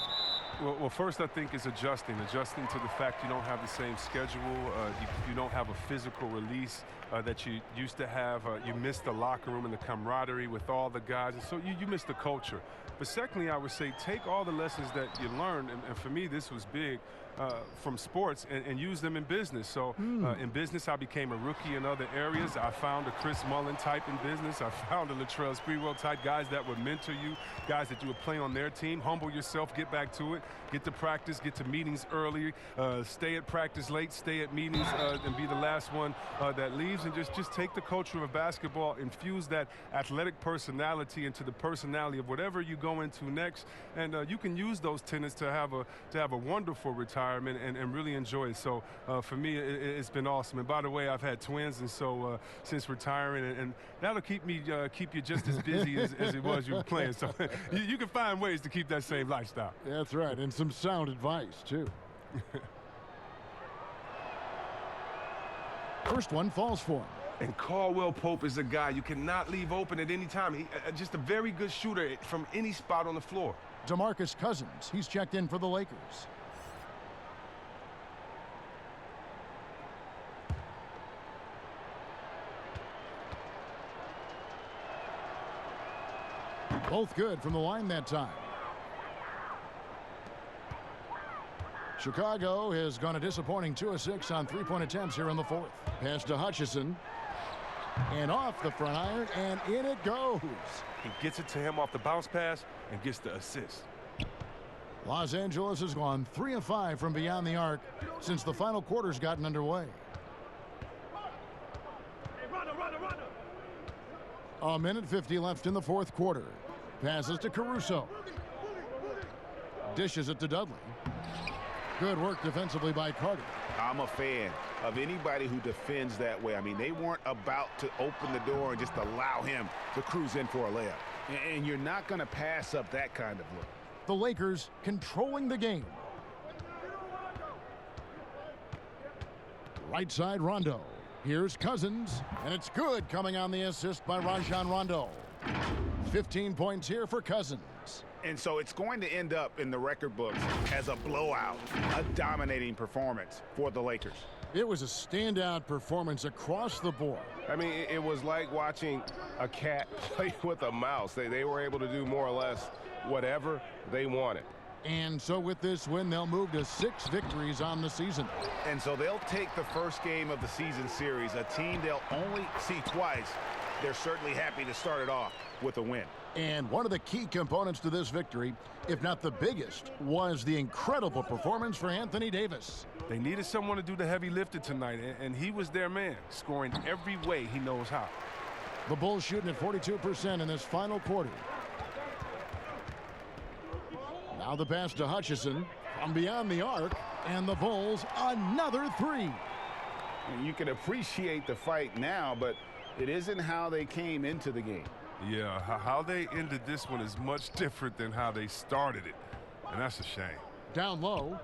Speaker 4: Well, first I think is adjusting to the fact you don't have the same schedule. You don't have a physical release that you used to have. You miss the locker room and the camaraderie with all the guys, and so you miss the culture. But secondly, I would say take all the lessons that you learned, and for me this was big, from sports and use them in business. So in business, I became a rookie in other areas. I found a Chris Mullin type in business. I found a Latrell Sprewell type, guys that would mentor you, guys that you would play on their team. Humble yourself, get back to it, get to practice, get to meetings early, stay at practice late, stay at meetings, and be the last one that leaves, and just take the culture of basketball, infuse that athletic personality into the personality of whatever you go into next, and you can use those tenets to have a wonderful retirement and really enjoy it. So for me, it's been awesome. And by the way, I've had twins, and so since retiring, and that'll keep you just as busy as it was you were playing. So you can find ways to keep that same lifestyle.
Speaker 1: That's right, and some sound advice too. First one falls for him.
Speaker 14: And Caldwell Pope is a guy you cannot leave open at any time. He just a very good shooter from any spot on the floor.
Speaker 1: DeMarcus Cousins, he's checked in for the Lakers. Both good from the line that time. Chicago has gone a disappointing 2 of 6 on three-point attempts here in the fourth. Pass to Hutchison. And off the front iron, and in it goes.
Speaker 4: He gets it to him off the bounce pass and gets the assist.
Speaker 1: Los Angeles has gone 3 of 5 from beyond the arc since the final quarter's gotten underway. A minute 50 left in the fourth quarter. Passes to Caruso. Dishes it to Dudley. Good work defensively by Carter.
Speaker 3: I'm a fan of anybody who defends that way. I mean, they weren't about to open the door and just allow him to cruise in for a layup. And you're not going to pass up that kind of look.
Speaker 1: The Lakers controlling the game. Right side Rondo. Here's Cousins, and it's good coming on the assist by Rajon Rondo. 15 points here for Cousins.
Speaker 3: And so it's going to end up in the record books as a blowout, a dominating performance for the Lakers.
Speaker 1: It was a standout performance across the board.
Speaker 14: I mean, it was like watching a cat play with a mouse. They were able to do more or less whatever they wanted.
Speaker 1: And so with this win, they'll move to 6 victories on the season.
Speaker 3: And so they'll take the first game of the season series, a team they'll only see twice. They're certainly happy to start it off with a win.
Speaker 1: And one of the key components to this victory, if not the biggest, was the incredible performance for Anthony Davis.
Speaker 4: They needed someone to do the heavy lifting tonight, and he was their man, scoring every way he knows how.
Speaker 1: The Bulls shooting at 42% in this final quarter. Now the pass to Hutchison from beyond the arc, and the Bulls another 3.
Speaker 3: You can appreciate the fight now, but it isn't how they came into the game.
Speaker 4: Yeah, how they ended this one is much different than how they started it, and that's a shame.
Speaker 1: Down low.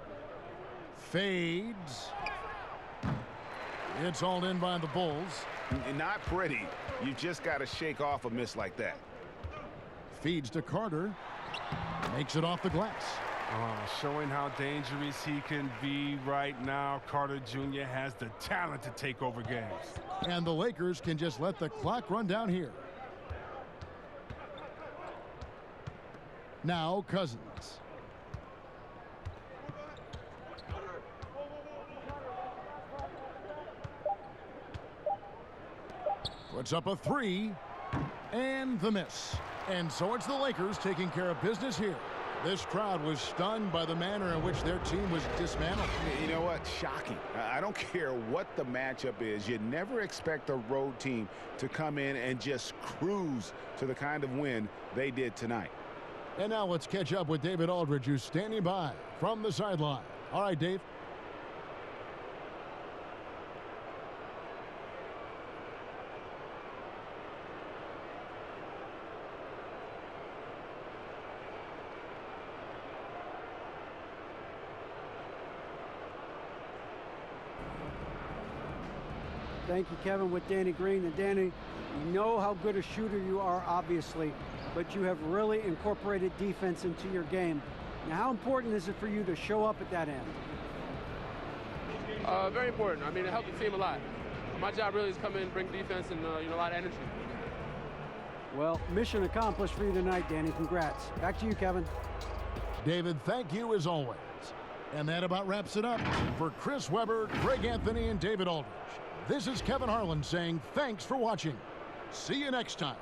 Speaker 1: Fades. It's hauled in by the Bulls.
Speaker 3: Not pretty. You just got to shake off a miss like that.
Speaker 1: Feeds to Carter. Makes it off the glass.
Speaker 4: Showing how dangerous he can be right now. Carter Jr. has the talent to take over games.
Speaker 1: And the Lakers can just let the clock run down here. Now Cousins. Puts up a 3. And the miss. And so it's the Lakers taking care of business here. This crowd was stunned by the manner in which their team was dismantled.
Speaker 3: You know what? Shocking. I don't care what the matchup is. You never expect a road team to come in and just cruise to the kind of win they did tonight.
Speaker 1: And now let's catch up with David Aldridge, who's standing by from the sideline. All right, Dave.
Speaker 2: Thank you, Kevin, with Danny Green. And Danny, we know how good a shooter you are, obviously, but you have really incorporated defense into your game. Now, how important is it for you to show up at that end?
Speaker 15: Very important. I mean, it helps the team a lot. My job really is come in, bring defense, and a lot of energy.
Speaker 2: Well, mission accomplished for you tonight, Danny. Congrats. Back to you, Kevin.
Speaker 1: David, thank you as always. And that about wraps it up. For Chris Webber, Greg Anthony, and David Aldridge, this is Kevin Harlan saying thanks for watching. See you next time.